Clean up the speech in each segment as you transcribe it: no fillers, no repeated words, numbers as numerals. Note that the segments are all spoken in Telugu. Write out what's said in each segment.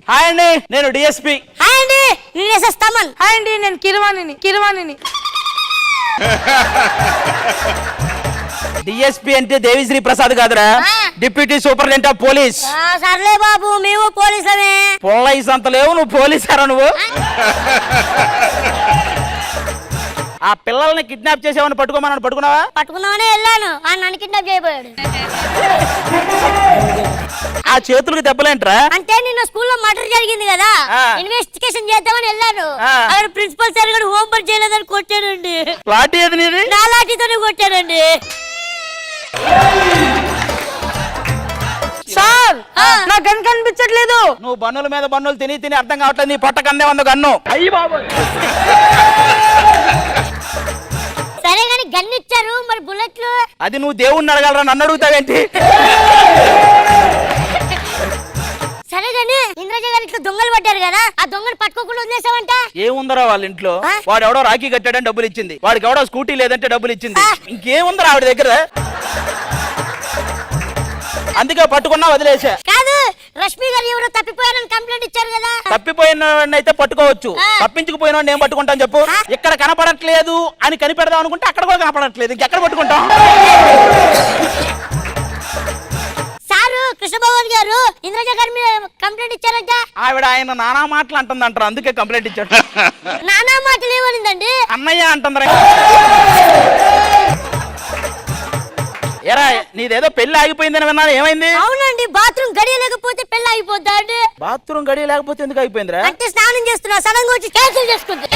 హాయ్ అండి, నేను డిఎస్పి. హాయ్ అండి, నేను ఎస్ఎస్ తమన్. హాయ్ అండి, నేను కిరవాణిని. డిఎస్పి అంటే దేవిశ్రీ ప్రసాద్ కాదురా, డిప్యూటీ సూపరింటెండెంట్ ఆఫ్ పోలీస్. సర్లే బాబు, మేము పోలీసులమే. పోలీస్ అంత లేవు, నువ్వు పోలీసారా నువ్వు? ఆ పిల్లల్ని కిడ్నాప్ చేసేవని పట్టుకోమని పట్టుకున్నావా? పట్టుకున్నామనే వెళ్ళాను, నన్ను కిడ్నాప్ చేయబోయాడు. ఆ చేతులకు దెబ్బలేంట్రా? అంటే నిన్న స్కూల్లో మర్డర్ జరిగింది కదా, ఇన్వెస్టిగేషన్ చేద్దామని వెళ్ళాను. అక్కడ ప్రిన్సిపల్ సార్ గారు హోంవర్క్ చేయలేదని కొట్టాడండి. లాఠీ ఏది నీది? నా లాఠీతోనే కొట్టాడండి. సార్, నా గన్ కనిపించట్లేదు. నువ్వు బన్నుల మీద బన్నులు తిని అర్థం కావట్లేదు. నీ పొట్ట కందే ఉంది గన్ను. అయ్యి బాబు. సరే గాని గన్ ఇచ్చారు, మరి బుల్లెట్లు? అది నువ్వు దేవుణ్ణి అడగలరా, నన్ను అడుగుతావేంటి? సరే గాని ఇంద్రజ గారు ఇట్లా దొంగలు పట్టారు కదా, ఆ దొంగలు పట్టుకోకుండా వదిలేసావంట. ఏముందరా వాళ్ళ ఇంట్లో? వాడు ఎవడో రాఖీ కట్టాడని డబ్బులు ఇచ్చింది, వాడికి ఎవడో స్కూటీ లేదంటే డబ్బులు ఇచ్చింది. ఇంకేముందరా ఆవిడ దగ్గర? అందుకే పట్టుకున్నా వదిలేసా. కాదు, రష్మి గారు ఎవరో తప్పిపోయారని కంప్లైంట్ ఇచ్చారు కదా. తప్పిపోయిన అయితే పట్టుకోవచ్చు, తప్పించుకుపోయిన నేను పట్టుకుంటాను చెప్పు. ఇక్కడ కనపడట్లేదు అని కనిపెడదాం అనుకుంటే అక్కడ కూడా కనపడట్లేదు, ఇంకెక్కడ పట్టుకుంటాం? సారు కృష్ణభవన్ గారు ఇంద్రజ గారి మీద కంప్లైంట్ ఇచ్చారంట. ఆవిడ ఆయన నానా మాటలు అంటుందంటారు, అందుకే కంప్లైంట్ ఇచ్చాడు. నానా మాటలు ఏమనిందండి? అన్నయ్య అంటుందరా. ఎరా, నీదేదో పెళ్లి ఆగిపోయిందని విన్నాను, ఏమైంది? అవునండి, బాత్రూమ్ గడియ లేకపోతే పెళ్లి ఆగిపోద్దా అండి? బాత్రూమ్ గడియ లేకపోతే ఎందుకు అయిపోయిందిరా? అంటే స్నానం చేస్తున్నా, సడన్ గా వచ్చి క్యాన్సిల్ చేసుకుంది.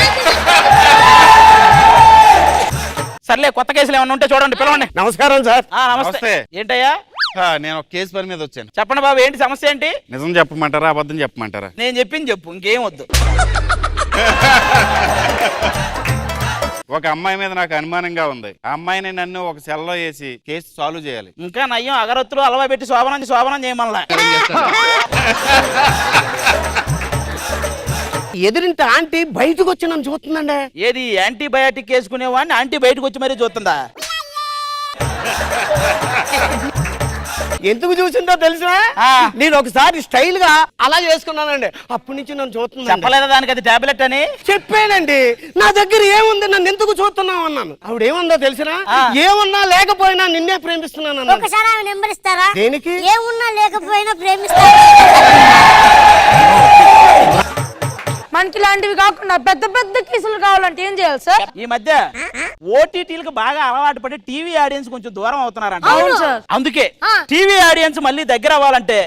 సర్లే, కొత్త కేసులు ఏమైనా ఉంటే చూడండి, పిలవండి. నమస్కారం సార్. నమస్తే. ఏంటయ్యా? నేను ఒక కేసు పని మీద వచ్చాను. చెప్పండి బాబు, ఏంటి సమస్య ఏంటి? నిజం చెప్పమంటారా అబద్ధం చెప్పమంటారా? నేను చెప్పింది చెప్పు, ఇంకేం వద్దు. ఒక అమ్మాయి మీద నాకు అనుమానంగా ఉంది. ఆ అమ్మాయిని నన్ను ఒక సెల్లో వేసి కేసు సాల్వ్ చేయాలి. ఇంకా నయ్యం అగరత్తులు అలవా పెట్టి శోభనం చేయమల్లా. ఎదురింత ఆంటీ బయటకు వచ్చి నన్ను చూస్తుందండి. ఏది యాంటీబయాటిక్ వేసుకునేవాడిని ఆంటీ బయటకు వచ్చి మరీ చూస్తుందా? ఎందుకు చూసిందో తెలుసా? నేను ఒకసారి స్టైల్ గా అలా చేసుకున్నానండి, అప్పటి నుంచి నన్ను చూస్తుంది. చెప్పలేదా దానికి అది టాబ్లెట్ అని? చెప్పానండి. నా దగ్గర ఏముంది, నన్ను ఎందుకు చూస్తున్నావు అన్నాను. ఆవిడ ఏముందో తెలిసినా, ఏమున్నా లేకపోయినా నిన్నే ప్రేమిస్తున్నాను. ఒకసారి ఆమె నెంబర్ ఇస్తారా? దేనికి? ఏమున్నా లేకపోయినా ప్రేమిస్తారా? మనకి ఇలాంటివి కాకుండా పెద్ద పెద్ద కేసులు కావాలంటే ఏం చేయాలి సార్? ఈ మధ్య ఓటీటీలకు బాగా అలవాటు పడి టీవీ ఆడియన్స్ కొంచెం దూరం అవుతున్నారంట. అందుకే టీవీ ఆడియన్స్ మళ్ళీ దగ్గర అవ్వాలంటే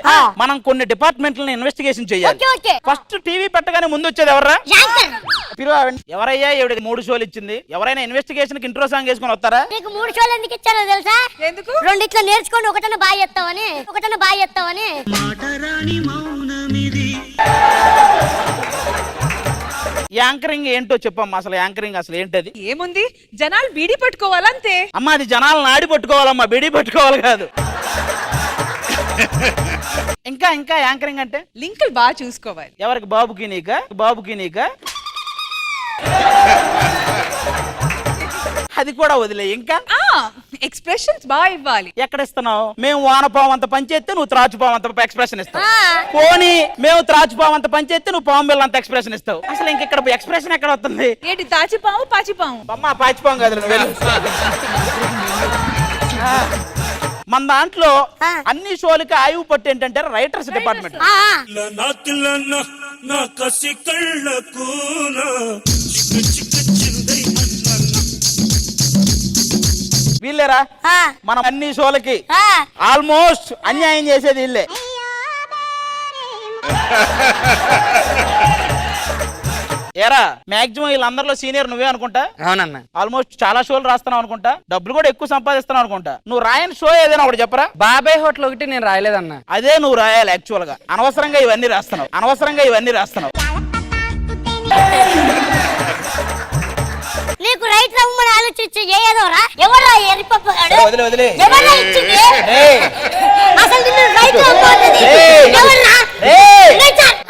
మనం కొన్ని డిపార్ట్మెంట్లను ఇన్వెస్టిగేషన్ చేయాలి. ఫస్ట్ టీవీ పెట్టగానే ముందు వచ్చేది ఎవర్రా? ఎవరయ్యా? ఈవిడ 3 షోలు ఇచ్చింది. ఎవరైనా ఇన్వెస్టిగేషన్ కి ఇంట్రో సాంగ్ వేసుకుని వస్తారా? నీకు 3 షోలు ఎందుకు ఇచ్చారో తెలుసా? ఎందుకు? రెండిట్లో నేర్చుకోండి, ఒకటన బాగా చెప్తావని. యాంకరింగ్ ఏంటో చెప్పమ్మా, అసలు యాంకరింగ్ అసలు ఏంటది? ఏముంది, జనాలు బీడీ పట్టుకోవాలంతే. అమ్మా, అది జనాలను ఆడి పట్టుకోవాలమ్మా, బీడీ పట్టుకోవాలి కాదు. ఇంకా యాంకరింగ్ అంటే లింకులు బాగా చూసుకోవాలి. ఎవరికి? బాబుకి నీకా? అది కూడా వదిలే. ఇంకా ఎక్స్ప్రెషన్స్ బాగా ఇవ్వాలి. ఎక్కడ ఇస్తున్నావు? మేము వానపావం అంత పనిచేస్తే నువ్వు త్రాచుపావం అంత ఎక్స్ప్రెషన్ ఇస్తావు. పోనీ మేము త్రాచుపావం అంత పనిచేస్తే నువ్వు పావం బిళ్ళ అంత ఎక్స్ప్రెషన్ ఇస్తావు. అసలు ఇక్కడ ఎక్స్ప్రెషన్ ఎక్కడ వస్తుంది? ఏంటి, తాచిపాము పాచిపాము? అమ్మా, పాచిపావం కాదు, నువ్వు వెళ్ళు. మన దాంట్లో అన్ని షోలకి ఆయువు పట్టు ఏంటంటే రైటర్స్ డిపార్ట్మెంట్. వీళ్ళేరా మనం అన్ని షోలకి ఆల్మోస్ట్ అన్యాయం చేసేది వీళ్ళే. ఏరా, మాక్సిమం వీళ్ళందరిలో సీనియర్ నువ్వే అనుకుంటా. అవునన్నా. ఆల్మోస్ట్ చాలా షోలు రాస్తున్నావు అనుకుంటా, డబ్బులు కూడా ఎక్కువ సంపాదిస్తున్నావు అనుకుంటా. నువ్వు రాయని షో ఏదైనా ఒకటి చెప్పరా? బాబాయ్ హోటల్ ఒకటి నేను రాయలేదన్నా. అదే నువ్వు రాయాలి యాక్చువల్ గా. అనవసరంగా ఇవన్నీ రాస్తున్నావు. నీకు రైట్ రమ్మని ఆలోచించి ఏదోరా? ఎవరా ఎరిపప్పగాడు? వదిలే. ఎవరా ఇచ్చింది? అసలు నిన్ను రైట్ రమ్మన్నది ఎవర్రా?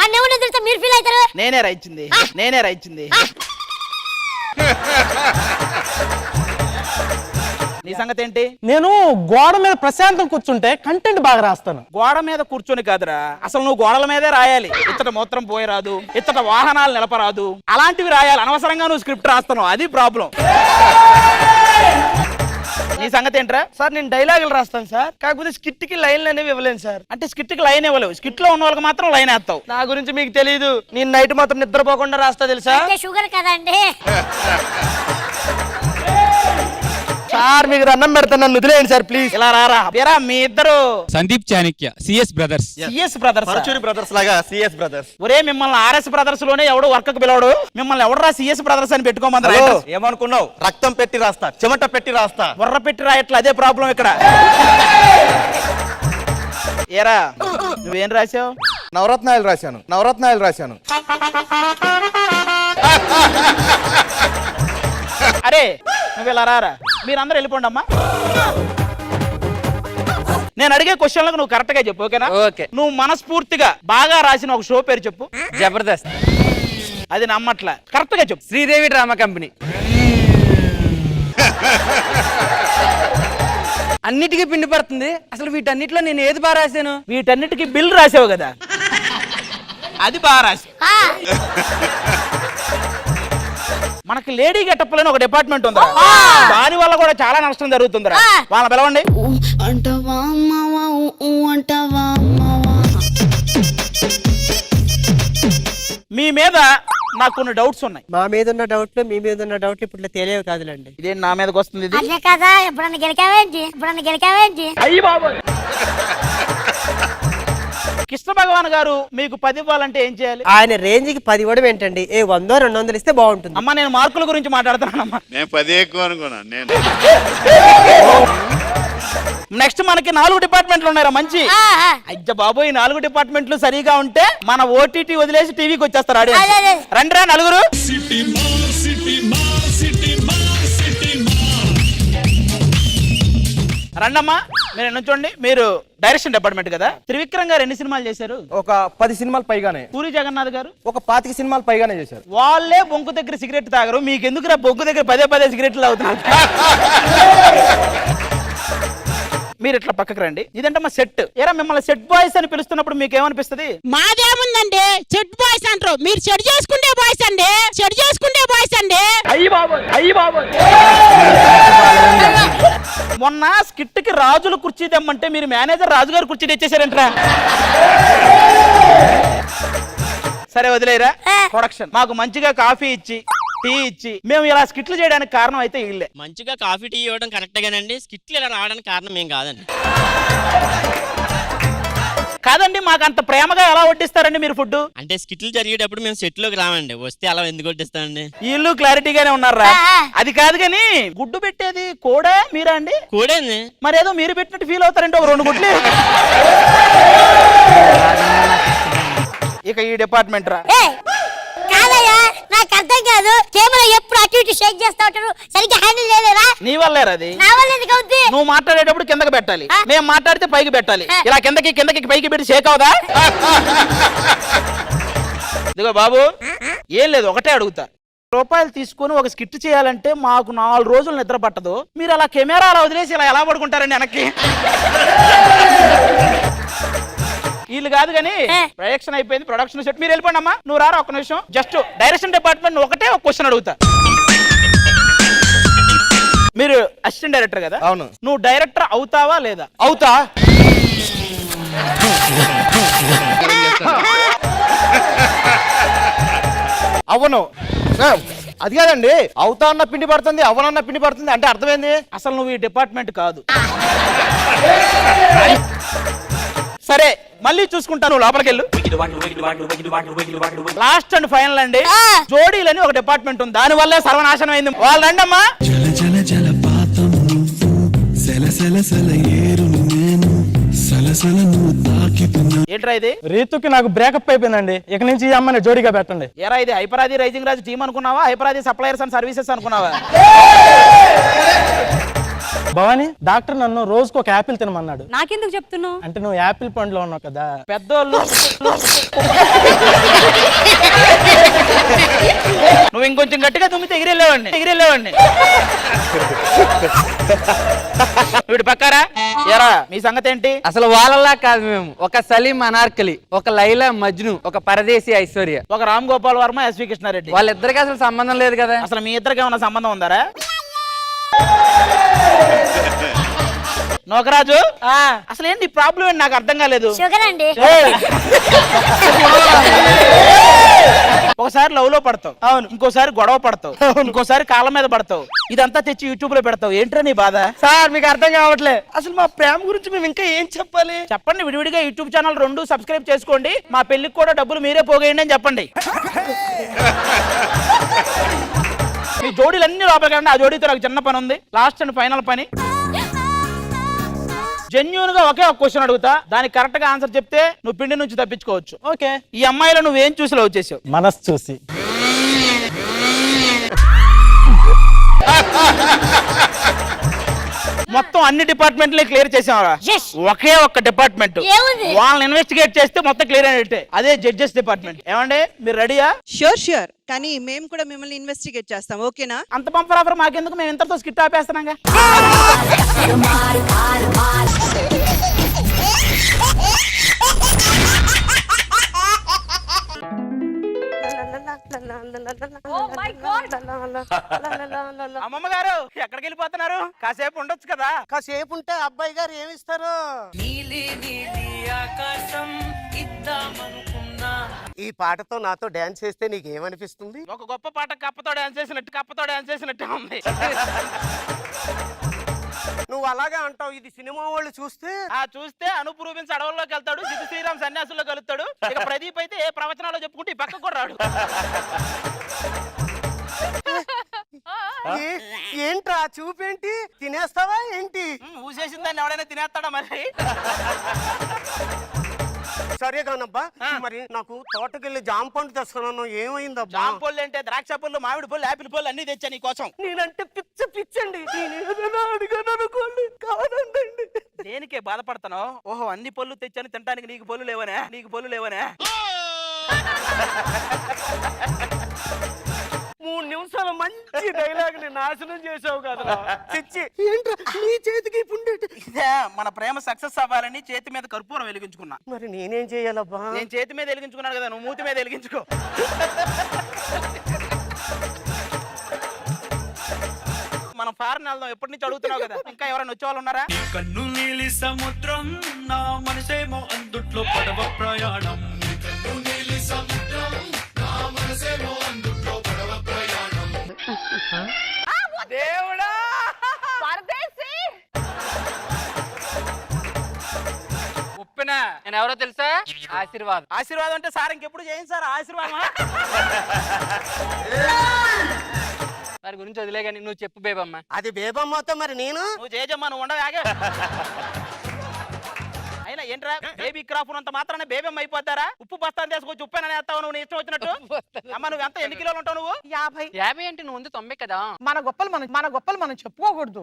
అన్నెవరో తెలుసా మీరు ఫీల్ అవుతారు? నేనే రాయించింది. నీ సంగతి ఏంటి? నేను గోడ మీద ప్రశాంతం కూర్చుంటే కంటెంట్ బాగా రాస్తాను. గోడ మీద కూర్చొని కాదురా, అసలు నువ్వు గోడల మీదే రాయాలి. ఇత్తట మూత్రం పోయరాదు, ఇత్తట వాహనాలు నిలపరాదు, అలాంటివి రాయాలి. అనవసరంగా నువ్వు స్క్రిప్ట్ రాస్తున్నావు, అది ప్రాబ్లం. నీ సంగతి ఏంట్రా? సార్ నేను డైలాగులు రాస్తాను సార్, కాకపోతే స్కిట్ కి లైన్లు అనేవి ఇవ్వలేను సార్. అంటే స్కిట్ కి లైన్ ఇవ్వలేవు, స్కిట్ లో ఉన్న వాళ్ళకి మాత్రం లైన్ వేస్తావు. నా గురించి మీకు తెలియదు, నేను నైట్ మాత్రం నిద్రపోకుండా రాస్తా తెలుసా అంటే షుగర్ కదండి. సార్ మీకు దండం పెడతాను, నన్ను వదిలేయండి సార్ ప్లీజ్. ఇలా రారా ఏరా, మీ ఇద్దరు Sandeep Chanakya CS brothers. CS brothers, Paruchuri brothers లాగా సిఎస్ బ్రదర్స్. ఒరే మిమ్మల్ని ఆర్ఎస్ బ్రదర్స్ లోనే ఎవడు వర్క్ కు పిలవడు, మిమ్మల్ని ఎవడరా సిఎస్ బ్రదర్స్ అని పెట్టుకోమంది. ఏమనుకున్నావు? రక్తం పెట్టి రాస్తా, చెమట పెట్టి రాస్తా. బుర్ర పెట్టి రాయట్లా, అదే ప్రాబ్లం ఇక్కడ. ఏరా నువ్వేం రాసావు? నవరత్నాలు రాశాను, నవరత్నాలు రాశాను. అరే నువ్వు ఇలా రారా, మీరందరూ వెళ్ళిపోండి అమ్మా. నేను అడిగే క్వశ్చన్లకు నువ్వు కరెక్ట్ గా చెప్పు, ఓకేనా? ఓకే. నువ్వు మనస్ఫూర్తిగా బాగా రాసిన ఒక షో పేరు చెప్పు. జబర్దస్త్. అది నమ్మట్లా, కరెక్ట్ గా చెప్పు. Sridevi drama company. అన్నిటికీ పిండి పడుతుంది. అసలు వీటన్నిటిలో నేను ఏది బాగా రాశాను? వీటన్నిటికీ బిల్ రాసావు కదా, అది బాగా రాసి. ఆ, మనకి లేడీ గెటప్ అని ఒక డిపార్ట్మెంట్ ఉందా, దాని వల్ల కూడా చాలా నష్టం జరుగుతుందిరా. వాళ్ళ పిలవండి. అంటవా అమ్మావా అంటవా అమ్మావా. మీ మీద నాకు కొన్ని డౌట్స్ ఉన్నాయి. మా మీద ఉన్న డౌట్లు మీ మీద ఉన్న డౌట్లు ఇప్పుడు తెలియవు కాదులేండి. ఇదేంటి నా మీదకి వస్తుంది ఇది? అదే కదా, ఎప్పుడన్నా గెలికావేంటి, ఎప్పుడన్నా గెలికావేంటి? అయ్యి బాబు, కృష్ణ భగవాన్ గారు మీకు 10 ఇవ్వాలంటే ఏం చేయాలి? ఆయన రేంజ్ కి 10 ఇవ్వడం ఏంటండి? 100-200 ఇస్తే బాగుంటుంది. అమ్మా నేను మార్కుల గురించి మాట్లాడుతున్నానమ్మా. నేను 10 ఎక్కువ అనుకున్నాను నేను. నెక్స్ట్ మనకి 4 డిపార్ట్మెంట్లు ఉన్నారా మంచి. ఆ, ఆ. అయ్య బాబోయ్, 4 డిపార్ట్మెంట్లు సరిగా ఉంటే మన ఓటీటీ వదిలేసి టీవీకి వచ్చేస్తారు అదే, ఆడియన్స్. అదే. రండిరా నలుగురు. రండమ్మా, మీరు నుంచోండి. మీరు డైరెక్షన్ డిపార్ట్మెంట్ కదా. త్రివిక్రమ్ గారు ఎన్ని సినిమాలు చేశారు? ఒక 10 సినిమాలు పైగానే. పూరి జగన్నాథ్ గారు ఒక 25 సినిమాలు పైగానే చేశారు. వాళ్ళే బొంకు దగ్గర సిగరెట్ తాగరు, మీకు ఎందుకు బొంకు దగ్గర పదే సిగరెట్లు తాగుతున్నారు? మీరు ఇట్లా పక్కకు రండి. ఇదంటే మా సెట్. ఏరా మిమ్మల్ని సెట్ బాయ్స్ అని పిలుస్తున్నప్పుడు మీకు ఏమనిపిస్తుంది? మాదేముందండి, చెడ్ బాయ్స్ అంటారు, మీరు చెడు చేసుకుంటే బాయ్స్ అండి, చెడు చేసుకుంటే బాయ్స్ అండి. అయ్యి బాబు, అయ్యి బాబు. మొన్న స్కిట్ కి రాజుల కుర్చీ తెమ్మంటే మీరు మేనేజర్ రాజుగారు కుర్చీ తెచ్చేసారంటరా. సరే వదిలేరా. ప్రొడక్షన్ మాకు మంచిగా కాఫీ ఇచ్చి టీ ఇచ్చి మేము ఇలా స్కిట్లు చేయడానికి కారణం అయితే వీళ్ళే. మంచిగా కాఫీ టీ ఇవ్వడం కరెక్ట్ గానండి, స్కిట్లు ఇలా రావడానికి కారణం ఏం కాదండి. కాదండి, మాకు అంత ప్రేమగా ఎలా వడ్డిస్తారండి మీరు ఫుడ్? అంటే స్కిట్లు జరిగేటప్పుడు మేము సెట్ లోకి రామండి, వస్తే అలా ఎందుకు కొట్టిస్తామండి? వీళ్ళు క్లారిటీగానే ఉన్నారా? అది కాదు కానీ గుడ్డు పెట్టేది కూడా మీరా అండి? కూడండి. మరేదో మీరు పెట్టినట్టు ఫీల్ అవుతారంటే ఒక 2 గుడ్లు. ఇక ఈ డిపార్ట్మెంట్ రా. ఏ, కాదయ్యా, నాకు అర్థం కాదు. కెమెరా ఎప్పుడు అటు ఇటు షేక్ చేస్తా ఉంటారు, సరిగ్గా హ్యాండిల్ చేయలేరా? నీ వల్లేరా అది. నా వల్ల ఎందుకు అవుద్ది? నువ్వు మాట్లాడేటప్పుడు కిందకి పెట్టాలి, మేము మాట్లాడితే పైకి పెట్టాలి. ఇలా కిందకి పైకి పెట్టి షేక్ అవుదా? ఇదిగో బాబు, ఏం లేదు, ఒకటే అడుగుతా. రూపాయలు తీసుకొని ఒక స్కిట్ చేయాలంటే మాకు 4 రోజులు నిద్ర పట్టదు. మీరు అలా కెమెరా అలా వదిలేసి ఇలా ఎలా పడుకుంటారండి వెనక్కి? వీళ్ళు కాదు కానీ ప్రొడక్షన్ అయిపోయింది, ప్రొడక్షన్ సెట్. మీరు వెళ్ళిపోండి అమ్మా. నువ్వు రారా ఒక్క నిమిషం. జస్ట్ డైరెక్షన్ డిపార్ట్మెంట్ ఒకటే ఒక క్వశ్చన్ అడుగుతా. మీరు అసిస్టెంట్ డైరెక్టర్ కదా? అవును. నువ్వు డైరెక్టర్ అవుతావా లేదా? అవుతా. అవును. అది కాదండి, అవుతా అన్న పిండి పడుతుంది, అవనన్న పిండి పడుతుంది అంటే అర్థమైంది. అసలు నువ్వు ఈ డిపార్ట్మెంట్ కాదు. సరే మళ్ళీ చూసుకుంటాను, లోపలికి వెళ్ళు. లాస్ట్ అండ్ ఫైనల్ అండి, జోడీలని ఒక డిపార్ట్మెంట్ ఉంది, దాని వల్లే సర్వనాశనం అయింది. వాళ్ళు రండి అమ్మా. ఏంట్రా ఇది? రీతుకి నాకు బ్రేకప్ అయిపోయిందండి, ఇక నుంచి ఈ అమ్మని జోడిగా పెట్టండి. ఎరా ఇది హైపరాది రైజింగ్ రాజు టీం అనుకున్నావా, హైపరాది సప్లయర్స్ అండ్ సర్వీసెస్ అనుకున్నావా? భవాని, డాక్టర్ నన్ను రోజుకు ఒక యాపిల్ తినమన్నాడు. నాకెందుకు చెప్తున్నావు? అంటే నువ్వు యాపిల్ పండులో ఉన్నావు కదా. పెద్దోళ్ళు నువ్వు ఇంకొంచెం గట్టిగా తుమ్మితే ఎగిరెళ్ళేవాడిని వీడి పక్కారా ఎరా మీ సంగతి ఏంటి? అసలు వాళ్ళలా కాదు మేము. ఒక సలీం అనార్కలి, ఒక లైలా మజ్ను, ఒక పరదేశీ ఐశ్వర్య. ఒక రామ్ గోపాల్ వర్మ, ఎస్వి కృష్ణారెడ్డి. వాళ్ళిద్దరికి అసలు సంబంధం లేదు కదా. అసలు మీ ఇద్దరికి ఏమైనా సంబంధం ఉందారా? నోకరాజు అసలు ఏంటి ప్రాబ్లం ఏంటి నాకు అర్థం కాలేదు. షుగర్ అండి. ఒకసారి లవ్ లో పడతావు, అవును, ఇంకోసారి గొడవ పడతావు, ఇంకోసారి కాళ్ళ మీద పడతావు, ఇదంతా తెచ్చి యూట్యూబ్ లో పెడతావు. ఏంట్రా నీ బాధ? సార్ మీకు అర్థం కావట్లే. అసలు మా ప్రేమ గురించి మేము ఇంకా ఏం చెప్పాలి? చెప్పండి, విడివిడిగా యూట్యూబ్ ఛానల్ 2 సబ్స్క్రైబ్ చేసుకోండి, మా పెళ్లికి కూడా డబ్బులు మీరే పోగేయండి అని చెప్పండి. మీ జోడీలన్నీ లోపలికి రండి. ఆ జోడీతో నాకు చిన్న పని ఉంది, లాస్ట్ అండ్ ఫైనల్ పని. జెన్యూన్ గా ఒకే ఒక క్వశ్చన్ అడుగుతా, దానికి కరెక్ట్ గా ఆన్సర్ చెప్తే నువ్వు పిండి నుంచి తప్పించుకోవచ్చు. ఓకే. ఈ అమ్మాయిలో నువ్వేం చూసి లవ్ చేసావు? మనసు చూసి. మొత్తం అన్ని డిపార్ట్మెంట్లే క్లియర్ చేసావరా? Yes. ఒకే ఒక్క డిపార్ట్మెంట్ ఏముంది? వాళ్ళని ఇన్వెస్టిగేట్ చేస్తే మొత్తం క్లియర్ అయినట్టే, అదే జడ్జెస్ డిపార్ట్మెంట్. ఏమండి మీరు రెడీయా? ష్యూర్ కానీ మేము కూడా మిమ్మల్ని ఇన్వెస్టిగేట్ చేస్తాం, ఓకేనా? అంత పంపర్ ఆఫర్ మాకెందుకు, మేము ఇంతతో స్కిట్ ఆపేస్తున్నాగా. అమ్మమ్మ గారు ఎక్కడికి వెళ్ళిపోతున్నారు? కాసేపు ఉండొచ్చు కదా. కాసేపు ఉంటే అబ్బాయి గారు ఏమిస్తారు? ఈ పాటతో నాతో డాన్స్ చేస్తే నీకు ఏమనిపిస్తుంది? ఒక గొప్ప పాట కప్పతో డాన్స్ చేసినట్టు ఉంది. నువ్వు అలాగే అంటావు. ఇది సినిమా వాళ్ళు చూస్తే చూస్తే అనూప్ రూబెన్స్ అడవుల్లోకి వెళ్తాడు, సిద్ధు శ్రీరామ్ సన్యాసుల్లో కలుస్తాడు, ఇక ప్రదీప్ అయితే ఏ ప్రవచనాలు చెప్పుకుంటే ఈ పక్క కూడా రాడు. ఏంట్రా చూపేంటి? తినేస్తావా ఏంటి? ఊసేసిన దాన్ని ఎవడైనా తినేస్తాడా మరి? సరే కానబ్బా, మరి నాకు తోటకెళ్ళి జామ పండు తెస్తున్నాను, ఏమైందబ్బా? జామ పళ్ళు అంటే ద్రాక్ష పళ్ళు, మామిడి పళ్ళు, యాపిల్ పళ్ళు అన్ని తెచ్చా నీ కోసం. నేనంటే పిచ్చండి. అడిగాను అనుకోండి, కాదండి. దేనికే బాధపడతావు? ఓహో, అన్ని పళ్ళు తెచ్చాను తినడానికి, నీకు పళ్ళు లేవనే? 3 నిమిషాలు మంచి డైలాగ్ ని నాశనం చేసావు కదా. చిచ్చి, ఏంట్రా నీ చేతికి పుండేటి? ఇదే మన ప్రేమ సక్సెస్ అవ్వాలని చేతి మీద కర్పూరం వెలిగించుకున్నా. మరి నేనేం చెయ్యాలబ్బా? నేను చేతి మీద వెలిగించుకున్నాను కదా, నువ్వు మూతి మీద వెలిగించుకో. మనం ఫారెన్ వెళ్దాం, ఎప్పటి నుంచి అడుగుతున్నావు కదా. ఇంకా ఎవరైనా వచ్చే వాళ్ళు ఉన్నారా? కన్ను నీలి సముద్రం నా మనసేమో అందుట్లో పడవ ప్రయాణం. కన్ను నీలి సముద్రం నా మనసేమో అందుట్లో పడవ ప్రయాణం. దేవుడా, ఉప్పినా నేను ఎవరో తెలుసా? ఆశీర్వాదం అంటే సార్ ఇంకెప్పుడు చేయండి సార్ ఆశీర్వాదం. వారి గురించి వదిలే కానీ నువ్వు చెప్పు బేబమ్మ. అది బేబమ్మతో మరి నేను నువ్వు చేయజమ్మా, నువ్వు ఉండవు. అయినా ఏంట్రా బేబీ క్రాఫ్ అంత మాత్రాన బేబీ అయిపోతారా? ఉప్పు బస్తాను తీసుకొచ్చి ఉప్పేనని వేస్తావు నువ్వు, నీ ఇష్టం వచ్చినట్టు. అమ్మ నువ్వు ఎంత, ఎన్ని కిలోలు ఉంటావు నువ్వు? 50 అంటే నువ్వు 90 కదా. మన గొప్పలు మనం చెప్పుకోకూడదు.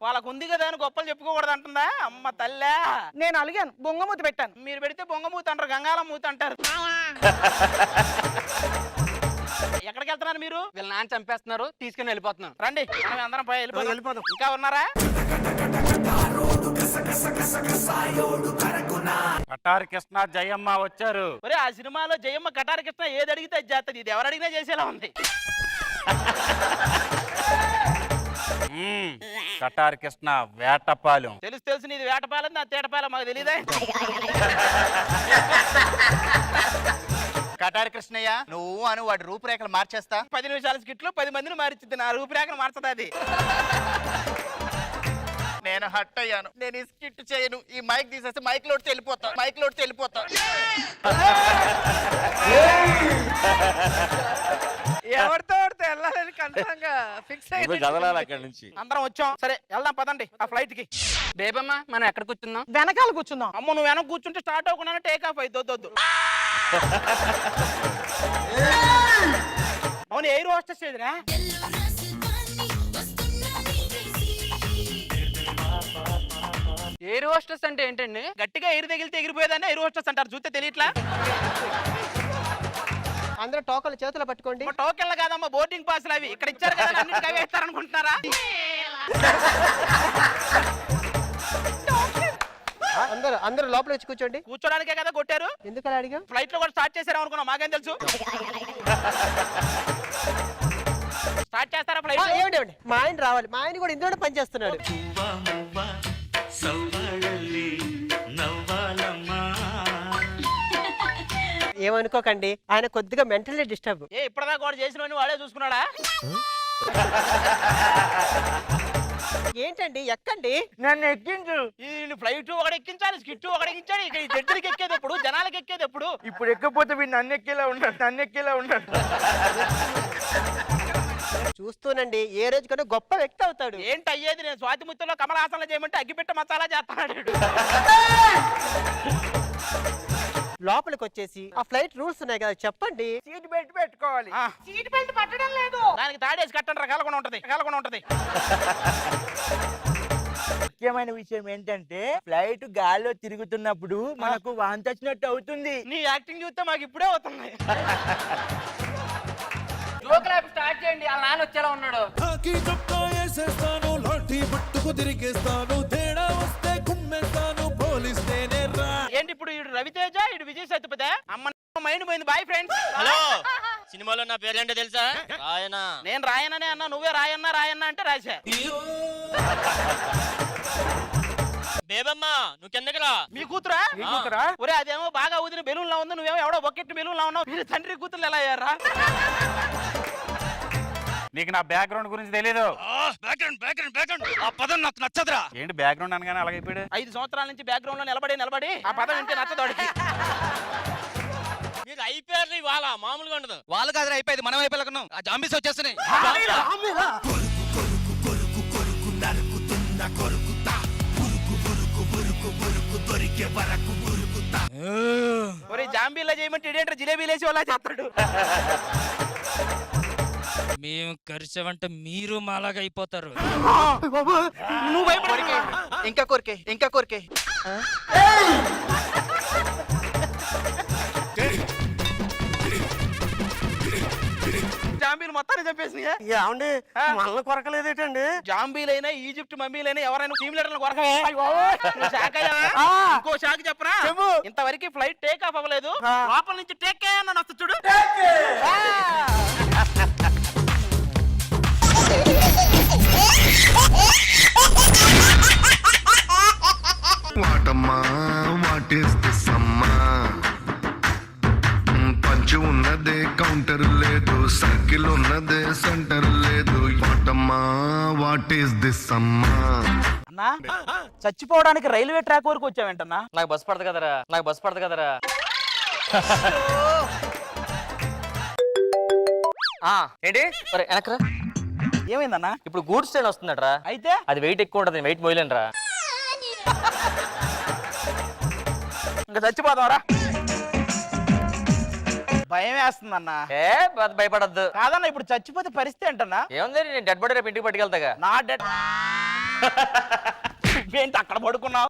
వాళ్ళకు ఉంది కదా అని గొప్పలు చెప్పుకోకూడదు అంటుందా? అమ్మ తల్లే, నేను అలిగాను, బొంగమూతి పెట్టాను. మీరు పెడితే బొంగమూతి అంటారు, గంగాళం మూతి అంటారు. ఎక్కడికి వెళ్తున్నారు మీరు? వీళ్ళ నాన్న చంపేస్తున్నారు, తీసుకుని వెళ్ళిపోతున్నాను. రండి మనం అందరం పోయి వెళ్ళిపోదాం. ఇంకా ఉన్నారా? కటారి కృష్ణ జయమ్మ వచ్చారు. ఒరే, ఆ సినిమాలో జయమ్మ కటారి కృష్ణ ఏది అడిగితే అది చేస్తుంది. ఇది ఎవరు అడిగినా చేసేలా ఉంది. కటారి కృష్ణ వేటపాలెం. తెలుసు నీది వేటపాలెం, నా తేటపాలెం మాకు తెలియదా? కటారి కృష్ణయ్య, నువ్వు అని వాడి రూపురేఖలు మార్చేస్తా. 10 నిమిషాల స్కిట్లు 10 మందిని మారిచ్చింది, నా రూపురేఖను మార్చదు అది. నేను హట్ అయ్యాను. నేను ఈ స్కిట్ చేయను. ఈ మైక్ తీసేస్తే మైక్ లోడ్ వెళ్ళిపోతా. ఎవరితో వెళ్ళాలని కన్ఫర్మ్ గా ఫిక్స్ అయ్యి కదలాలి అక్కడి నుంచి. అందరం వచ్చాం, సరే వెళ్దాం పదండి ఆ ఫ్లైట్ కి. బేబమ్మ మనం ఎక్కడ కూర్చుందాం? వెనకాల కూర్చుందాం. అమ్మ నువ్వు వెనక కూర్చుంటే స్టార్ట్ అవ్వకుండా టేక్ ఆఫ్ అయిద్దు. అవును, ఎయిర్ హోస్టెస్ ఏదిరా? ఎయిర్ హోస్టెస్ అంటే ఏంటండి? గట్టిగా ఎయిర్ తగిలితే ఎగిరిపోయేదాన్ని ఎయిర్ హోస్టెస్ అంటారు, చూస్తే తెలియట్లా? అందరూ టోకన్లు చేతులు పట్టుకోండి. టోకెన్లు కాదమ్మా, బోర్డింగ్ పాస్లు అవి. ఇక్కడ ఇచ్చారు కదా, అన్నిటికీ అవే ఇస్తారనుకుంటున్నారా? అందరూ లోపల వచ్చి కూర్చోండి. కూర్చోడానికే కదా కొట్టారు. ఎందుకు అలా అడిగా? ఫ్లైట్ లో కూడా స్టార్ట్ చేశారు అనుకున్నాం, మాకేం తెలుసు. స్టార్ట్ చేస్తారా ఫ్లైట్? ఏమిటి మా ఆయన రావాలి, మా ఆయన కూడా ఇందులో పని చేస్తున్నాడు. ఏమనుకోకండి, ఆయన కొద్దిగా మెంటల్లీ డిస్టర్బ్. ఇప్పటిదాకా కూడా చేసిన వాడే చూసుకున్నాడా? ఏంటండి ఎక్కండి. నన్ను ఎక్కించు. ఈ ఫ్లైట్ ఒకటి ఎక్కించాలి, స్కిట్ ఒకటి ఎక్కించాలి. ఇక ఈ జడ్జిలకి ఎక్కేది ఎప్పుడు, జనాలకి ఎక్కేది ఎప్పుడు? ఇప్పుడు ఎక్కపోతే వీడు నన్ను ఎక్కేలా ఉన్నాడు. చూస్తూనండి, ఏ రోజు కన్నా గొప్ప వ్యక్తి అవుతాడు. ఏంటి అయ్యేది? నేను స్వాతి ముత్యంలో కమల్ హాసన్లో చేయమంటే అగ్గిపెట్ట మసాలా చేస్తాడు. లోపలికి వచ్చేసి ఆ ఫ్లైట్ రూల్స్ ఉన్నాయి కదా, చెప్పండి. సీట్ బెల్ట్ పెట్టుకోవాలి. సీట్ బెల్ట్ పట్టడం లేదు. దానికి తాడేసి కట్టండి, రకాలుగా ఉంటది. ముఖ్యమైన విషయం ఏంటంటే ఫ్లైట్ గాల్లో తిరుగుతున్నప్పుడు మనకు వాంతి వచ్చినట్టు అవుతుంది. నీ యాక్టింగ్ చూస్తే మాకు ఇప్పుడే అవుతుంది. స్టార్ట్ చేయండి, ఆ నాన్న వచ్చేలా ఉన్నాడు. ఏంటి ఇప్పుడు ఇడు రవితేజ, ఇడు విజయ్ సేతుపతి? అమ్మ మైండ్ పోయింది. Bye friends. హలో, సినిమాలో నా పేరేంటో తెలుసా? రాయన. నేను రాయననే అన్నా, నువ్వే రాయన్నా అంటే రాసా. బేబమ్మా, నువ్వు కిందకిరా. మీ కూతురా? ఒరే, అదేమో బాగా ఊదిన బెలూన్ లా ఉంది, నువ్వేమో ఎవడో బొక్కెట్ బెలూన్ లా ఉన్నావు. మీరు తండ్రి కూతురు ఎలా అయ్యారా? నీకు నా బ్యాక్గ్రౌండ్ గురించి తెలీదు. బ్యాక్గ్రౌండ్ ఆ పదం నాకు నచ్చదురా. ఏంటి బ్యాక్గ్రౌండ్ అనగానే అలాగైపోయాడు? 5 సంవత్సరాల నుంచి బ్యాక్గ్రౌండ్ లో నిలబడి ఆ పదం వింటే నచ్చదోడికి. మీకు అయిపోయారు ఇవాళ, మామూలుగా ఉండదు. వాళ్ళు కాదు అయిపోయింది, మనం అయిపోయాను. ఆ జాంబీస్ వచ్చేస్తున్నాయి. ఒరే, జాంబీలా చేయమంటే ఇదేంట్రా జిలేబీలేసి వాళ్ళ చేస్తాడు. మేము కరిచామంటే మీరు మాలాగా అయిపోతారు. నువ్వు భయపడి ఇంకా కోరికే. జాంబీలు మొత్తాన్ని చంపేసినాయా? ఏమండి మనల్ని కొరకలేదేటండి? జాంబీలైనా ఈజిప్ట్ మమ్మీలైనా ఎవరైనా టీమ్ లీడర్లు కొరకవే. షాక్ అయ్యావా? ఇంకో షాక్ చెప్పరా? ఇంతవరకు ఫ్లైట్ టేక్ ఆఫ్ అవ్వలేదు, లోపల నుంచి టేక్ అన్న వస్తా చూడు. వాటమ్మా వాట్ ఈస్ దిస్ అమ్మా? పంచు ఉన్నదే కౌంటర్ లేదు, సర్కిల్ ఉన్నదే సెంటర్ లేదు. వాటమ్మా వాట్ ఈస్ దిస్ అమ్మా? అన్నా, చచ్చిపోవడానికి రైల్వే ట్రాక్ వరకు వచ్చావేంటన్నా? నాకు బస్ పడదు కదరా. ఏంటి వెనకరా? ఏమైందన్నా? ఇప్పుడు గూడ్స్ ట్రైన్ వస్తుందట్రా. అయితే అది వెయిట్ ఎక్కువ ఉంటది, వెయిట్ మోయలేనురా. ఇంకా చచ్చిపోతావరా? భయం వేస్తుందన్నా. భయపడద్దు. కాదన్నా, ఇప్పుడు చచ్చిపోతే పరిస్థితి ఏంటన్నా? ఏముంది, నేను డెడ్ బాడీ రేపు ఇంటికి పట్టుకెళ్తాగా. నా డెడ్ ఏంటి అక్కడ పడుకున్నావు?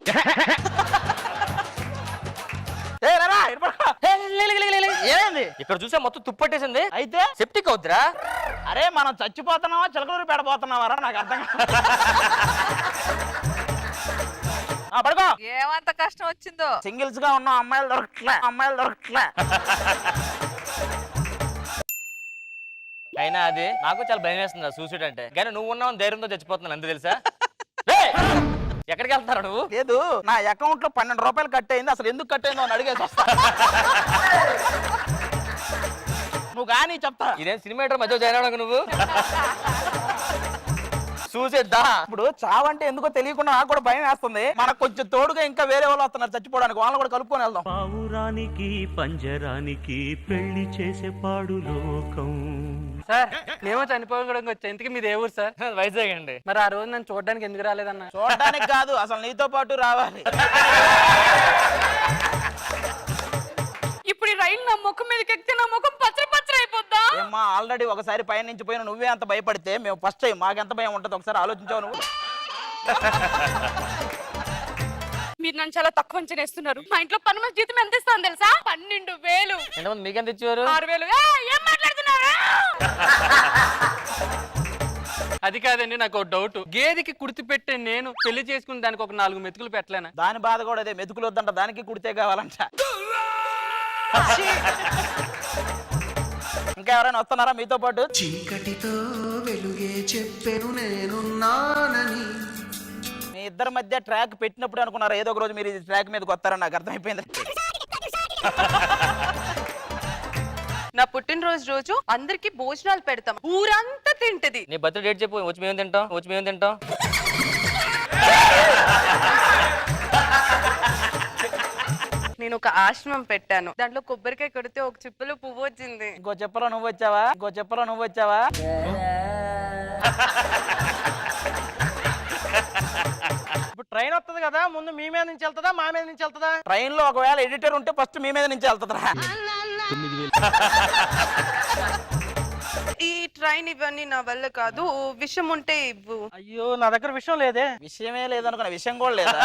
ఏమైంది? ఇక్కడ చూసా మొత్తం తుప్పట్టేసింది. అయితే సెప్టిక్ అవుద్దిరా. అరే, మనం చచ్చిపోతున్నావా చిలకలూరు పెడబోతున్నావారా? నాకు అర్థం పడుకో. ఏమంత కష్టం వచ్చిందో. సింగిల్స్ గా ఉన్న అమ్మాయిలు దొరకట్లే. అయినా అది నాకు చాలా భయం వేస్తుంది సూసైడ్ అంటే. కానీ నువ్వు ఉన్నావు ధైర్యంతో చచ్చిపోతున్నాను అంతే తెలుసా. ఎక్కడికి వెళ్తారా నువ్వు? లేదు, నా అకౌంట్ లో 12 రూపాయలు కట్ అయింది, అసలు ఎందుకు కట్ అయిందో అని అడిగేసి వస్తా. నువ్వు కానీ చెప్తా. ఇదేం సినిమా మధ్య జాయిన్ అవడానికి నువ్వు చూసేద్దా? ఇప్పుడు చావంటే ఎందుకో తెలియకుండా నాకు కూడా భయం వేస్తుంది. మనకు కొంచెం తోడుగా ఇంకా వేరే వాళ్ళు వస్తున్నారు చచ్చిపోవడానికి, వాళ్ళని కూడా కలుపుకొని వెళ్దాం. పావురానికి పంజరానికి పెళ్లి చేసే పాడు లోకం. సార్, మేము చనిపోవడం వచ్చా. ఇంతకీ మీది ఏ ఊరు సార్? వైజాగ్ అండి. మరి ఆ రోజు నన్ను చూడడానికి ఎందుకు రాలేదన్నా? చూడడానికి కాదు, అసలు నీతో పాటు రావాలి. ఇప్పుడు రైలు నా ముఖం మీదకి ఎక్కితే నా ముఖం పచ్చడి అయిపోద్దా? ఏమ్మా, ఆల్రెడీ ఒకసారి పైన నుంచి పోయిన నువ్వే అంత భయపడితే మేము ఫస్ట్ టైం మాకెంత భయం ఉంటుంది ఒకసారి ఆలోచించావు నువ్వు? మీరు నన్ను చాలా తక్కువ అంచనా వేస్తున్నారు. మా ఇంట్లో పని మంది జీతం ఎంత ఇస్తాను తెలుసా? 12,000. ఎంతమంది మీకెంత ఇచ్చేవారు? 6,000. ఏం మాట్లాడుతున్నారు? అది కాదండి, నాకు ఒక డౌట్. గేదెకి కుడితి పెట్టే నేను పెళ్లి చేసుకుని దానికి ఒక 4 మెతుకులు పెట్టలేనా? దాని బాధ కూడా అదే, మెతుకులు వద్దంట, దానికి కుడితే కావాలంట. ఇంకా ఎవరైనా వస్తున్నారా మీతో పాటు? చీకటితో వెలుగే చెప్పెను నేనున్నానని. మీ ఇద్దరి మధ్య ట్రాక్ పెట్టినప్పుడు అనుకున్నారా ఏదో ఒక రోజు మీరు ఈ ట్రాక్ మీదకి వస్తారని? నాకు అర్థమైపోయింది. నా పుట్టినరోజు రోజు అందరికి భోజనాలు పెడతాం, ఊరంతా తింటది. నీ బర్త్డే డేట్ చెప్పు, వచ్చి మేము తింటాం. వచ్చి మేము తింటాం. నేను ఒక ఆశ్రమం పెట్టాను, దాంట్లో కొబ్బరికాయ కొడితే ఒక చిప్పలో పువ్వు వచ్చింది. ఇంకో చెప్పలో నువ్వు వచ్చావా? ఇంకో చెప్పలో నువ్వు వచ్చావా? ఇప్పుడు ట్రైన్ వస్తుంది కదా, ముందు మీ మీద నుంచి వెళ్తుందా మా మీద నుంచి వెళ్తుందా? ట్రైన్ లో ఒకవేళ ఎడిటర్ ఉంటే ఫస్ట్ మీ మీద నుంచి వెళ్తుందిరా. ఈ ట్రైన్ ఇవన్నీ నా వల్ల కాదు, విషయం ఉంటే ఇవ్వు. అయ్యో నా దగ్గర విషయం లేదే. విషయమే లేదనుకున్న, విషయం కూడా లేదా?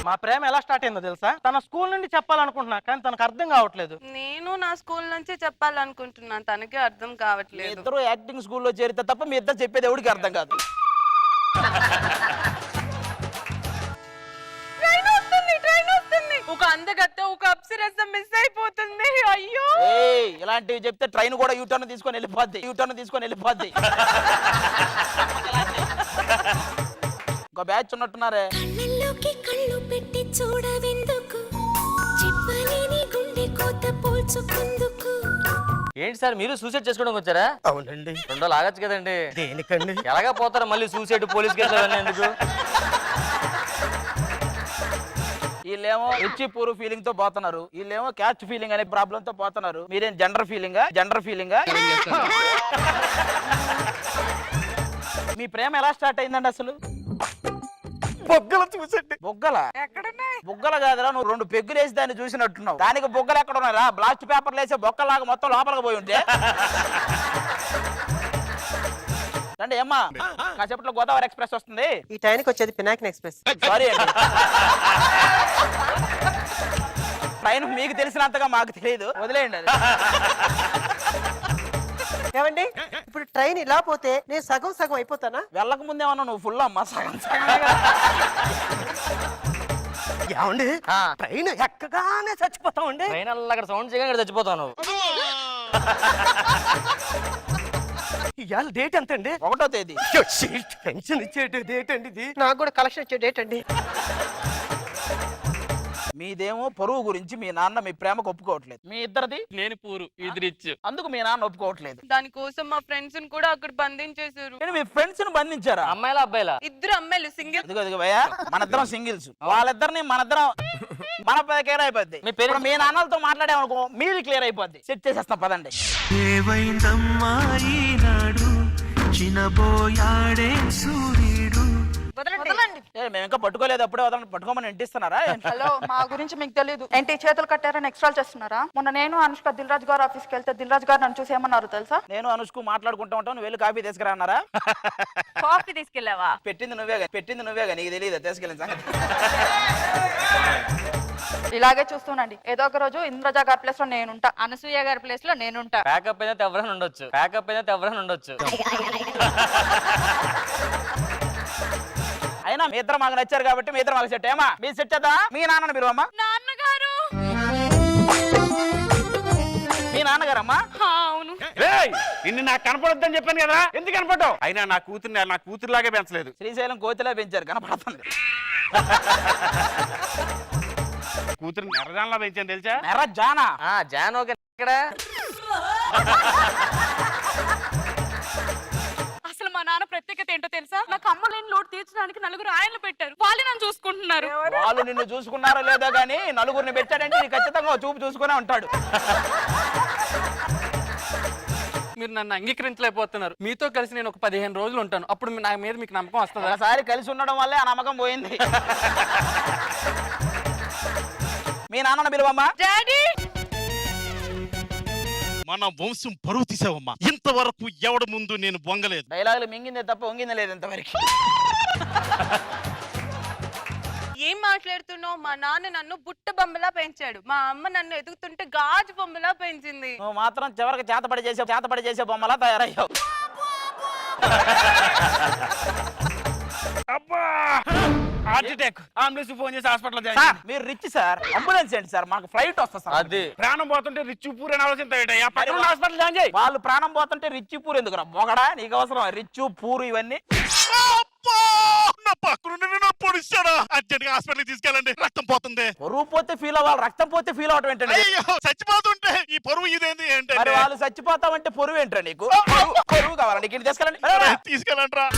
మా ప్రేమ ఎలా స్టార్ట్ అయిందో తెలుసా? తన స్కూల్ నుండి చెప్పాలనుకుంటున్నా కానీ తనకు అర్థం కావట్లేదు. నేను నా స్కూల్ నుంచే చెప్పాలనుకుంటున్నాను, తనకే అర్థం మీ కావట్లేదు. ఇద్దరు యాక్టింగ్ స్కూల్లో చేరితే తప్ప మీ ఇద్దరు చెప్పేది ఎవరికి అర్థం కాదు. ట్రైన్ వస్తుంది. ఒక అందగత్త, ఒక అప్సరస మిస్ అయిపోతుంది. అయ్యో, ఏయ్, ఇలాంటివి చెప్తే ట్రైన్ కూడా యూటర్న్ తీసుకొని వెళ్ళిపోద్ది. ఇంకో బ్యాచ్ ఉన్నట్టున్నారే. కళ్ళల్లోకి కళ్ళు పెట్టి చూడవెందుకు, చెప్పలేని గుండె కోత పోల్చుకుందుకు. ఏంటి సార్ మీరు సూసైడ్ చేసుకోవడానికి వచ్చారా? అవునండి. 2 రోజులు ఆగచ్చు కదండి. దేనికండి? ఎలాగా పోతారు మళ్ళీ సూసైడ్, పోలీస్ కేసులు అవన్నీ ఎందుకు? వీళ్ళేమో రిచ్ పూర్ ఫీలింగ్ తో పోతున్నారు, వీళ్ళేమో క్యాస్ట్ ఫీలింగ్ అనే ప్రాబ్లం తో పోతున్నారు. మీరేం జెండర్ ఫీలింగా? మీ ప్రేమ ఎలా స్టార్ట్ అయిందండి అసలు? బొగ్గలు చూసండి. బొగ్గల బొగ్గల కాదురా, నువ్వు 2 పెగ్గులు వేసి దాన్ని చూసినట్టున్నావు. దానికి బొగ్గలు ఎక్కడ ఉన్నారా? బ్లాస్ట్ పేపర్లు వేసే బొక్కలాగా మొత్తం లోపలికి పోయి ఉంటే. రండి ఏమ్మా, కాసేపట్లో గోదావరి ఎక్స్ప్రెస్ వస్తుంది. ఈ టైంకి వచ్చేది పినాకిన్ ఎక్స్ప్రెస్. సారీ అండి, ట్రైన్ మీకు తెలిసినంతగా మాకు తెలియదు, వదిలేయండి అది. ఏమండి ఇప్పుడు ట్రైన్ ఇలా పోతే నేను సగం సగం అయిపోతానా? వెళ్ళక ముందేమన్నా నువ్వు ఫుల్ అమ్మా, సగం. ఏమండి ట్రైన్ ఎక్కగానే చచ్చిపోతామండి. ట్రైన్ అలా అక్కడ సౌండ్ చేయగా ఇక్కడ చచ్చిపోతావు నువ్వు. ఇవాళ డేట్ ఎంత అండి? 1వ తేదీ. పెన్షన్ ఇచ్చే డేట్ అండి ఇది. నాకు కూడా కలెక్షన్ ఇచ్చే డేట్ అండి. మీదేమో పరువు గురించి మీ నాన్న మీ ప్రేమకు ఒప్పుకోవట్లేదు. మీ ఇద్దరిది నేను పూరు, ఇది రిచ్. అందుకు మీ నాన్న ఒప్పుకోవట్లేదు. దానికోసం మా ఫ్రెండ్స్ కూడా అక్కడ బంధించేశారు. నేను మీ ఫ్రెండ్స్ ను బంధించారా? అమ్మాయిలా అబ్బాయిలా? ఇద్దరు అమ్మాయిలు సింగిల్. ఇదిగో భయ్యా, మనిద్దరం సింగిల్స్. వాళ్ళిద్దరిని మనిద్దరం మన క్లియర్ అయిపోద్ది. మీ నాన్నలతో మాట్లాడామనుకో మీరు క్లియర్ అయిపోద్ది. సెట్ చేసేస్తాం పదండి. ఏవైందమ్మా ఈనాడు చినబోయాడే సూర్యుడు. మేము ఇంకా పట్టుకోలేదు, అప్పుడే వదలండి. పట్టుకోమని ఇంటిస్తున్నారా? హలో, మా గురించి మీకు తెలియదు ఏంటి? చేతులు కట్టారని ఎక్స్ట్రా చేస్తున్నారా? మొన్న నేను అనుష్క దిల్ రాజు గారు ఆఫీస్కి వెళ్తే దిల్ రాజు గారు నన్ను చూసి ఏమన్నారు తెలుసా? నేను అనుష్కు మాట్లాడుకుంటా ఉంటాను, వెళ్ళి కాఫీ తీసుకురా అన్నారా? కాఫీ తీసుకెళ్ళావా? పెట్టింది నువ్వేగా, నీకు తెలియదు తీసుకెళ్ళిన సంగతి. ఇలాగే చూస్తూనండి, ఏదో ఒక రోజు ఇంద్రజ గారి ప్లేస్ లో నేనుంటా, అనసూయ గారి ప్లేస్ లో నేనుంటా. ప్యాకప్ అయినా ఎవరైనా ఉండొచ్చు. అయినా మీ ఇద్దరు మాకు నచ్చారు కాబట్టి మీ ఇద్దరు మాకు సెట్. ఏమా మీ సెట్ చేద్దా? మీ నాన్నని పిలువమ్మా. నాన్నగారు. మీ నాన్నగారమ్మా? అవును. ఇన్ని నాకు కనపడొద్దని చెప్పాను కదా, ఎందుకు కనపడ్డావు? అయినా నా కూతురులాగే పెంచలేదు. శ్రీశైలం కోతిలా పెంచారు, కనపడుతుంది. కూతురు నెరజాన్లా పెంచాను తెలుసా? నెరజానా? జాన్ ఓకే. ఇక్కడ అసలు మా నాన్న ప్రత్యేకత ఏంటో తెలుసా? నాకు అమ్మ లేని లోటు తీర్చడానికి 4 ఆయనలు పెట్టారు, వాళ్ళే నన్ను చూసుకుంటున్నారు. వాళ్ళు నిన్ను చూసుకున్నారో లేదో గానీ నలుగురిని పెట్టాడంటే నీ ఖచ్చితంగా చూపు చూసుకునే ఉంటాడు. మీరు నన్ను అంగీకరించలేకపోతున్నారు. మీతో కలిసి నేను ఒక 15 రోజులు ఉంటాను, అప్పుడు నా మీద మీకు నమ్మకం వస్తుందా? ఒకసారి కలిసి ఉండడం వల్లే ఆ నమ్మకం పోయింది. మీ నాన్న పిలువమ్మా. డాడీ, మన వంశం పరువు తీసావమ్మా. ఇంతవరకు ఎవడి ముందు నేను బొంగలేదు. డైలాగులు మింగిందే తప్ప వంగిందే లేదు ఇంతవరకు. ఏం మాట్లాడుతున్నావు? మా నాన్న నన్ను బుట్ట బొమ్మలా పెంచాడు, మా అమ్మ నన్ను ఎదుగుతుంటే గాజు బొమ్మలా పెంచింది. నువ్వు మాత్రం చివరికి చేతపడి చేసే బొమ్మలా తయారయ్యావు. అబ్బా హార్ట్ అటాక్. అంబులెన్స్ ఫోన్ చేసి హాస్పిటల్ సార్ మీరు రిచ్ సార్, అంబులెన్స్ ఏంటి సార్, మాకు ఫ్లైట్ వస్తుంది సార్. అది ప్రాణం పోతుంటే రిచ్ పూర్ అని ఆలోచించాయి. హాస్పిటల్ జాయిన్ చేయి. వాళ్ళు ప్రాణం పోతుంటే రిచ్ పూర్ ఎందుకు రా మొగడా? నీకు అవసరం రిచ్ పూరు ఇవన్నీ? నా పక్కన పొడిస్తాడా? అర్జెంట్ గా హాస్పిటల్ తీసుకెళ్ళండి, రక్తం పోతుంది. పరువు పోతే ఫీల్ అవ్వాలి, రక్తం పోతే ఫీల్ అవటం ఏంటండి? అయ్యో చచ్చిపోతుంటే ఈ పరువు ఇదేంది మరి ఏంటంటే? వాళ్ళు చచ్చిపోతామంటే పొరువు ఏంట్రా నీకు? పొరువు కావాలి నీకు, ఇంటికి తీసుకెళ్ళండి. తీసుకెళ్ళండి.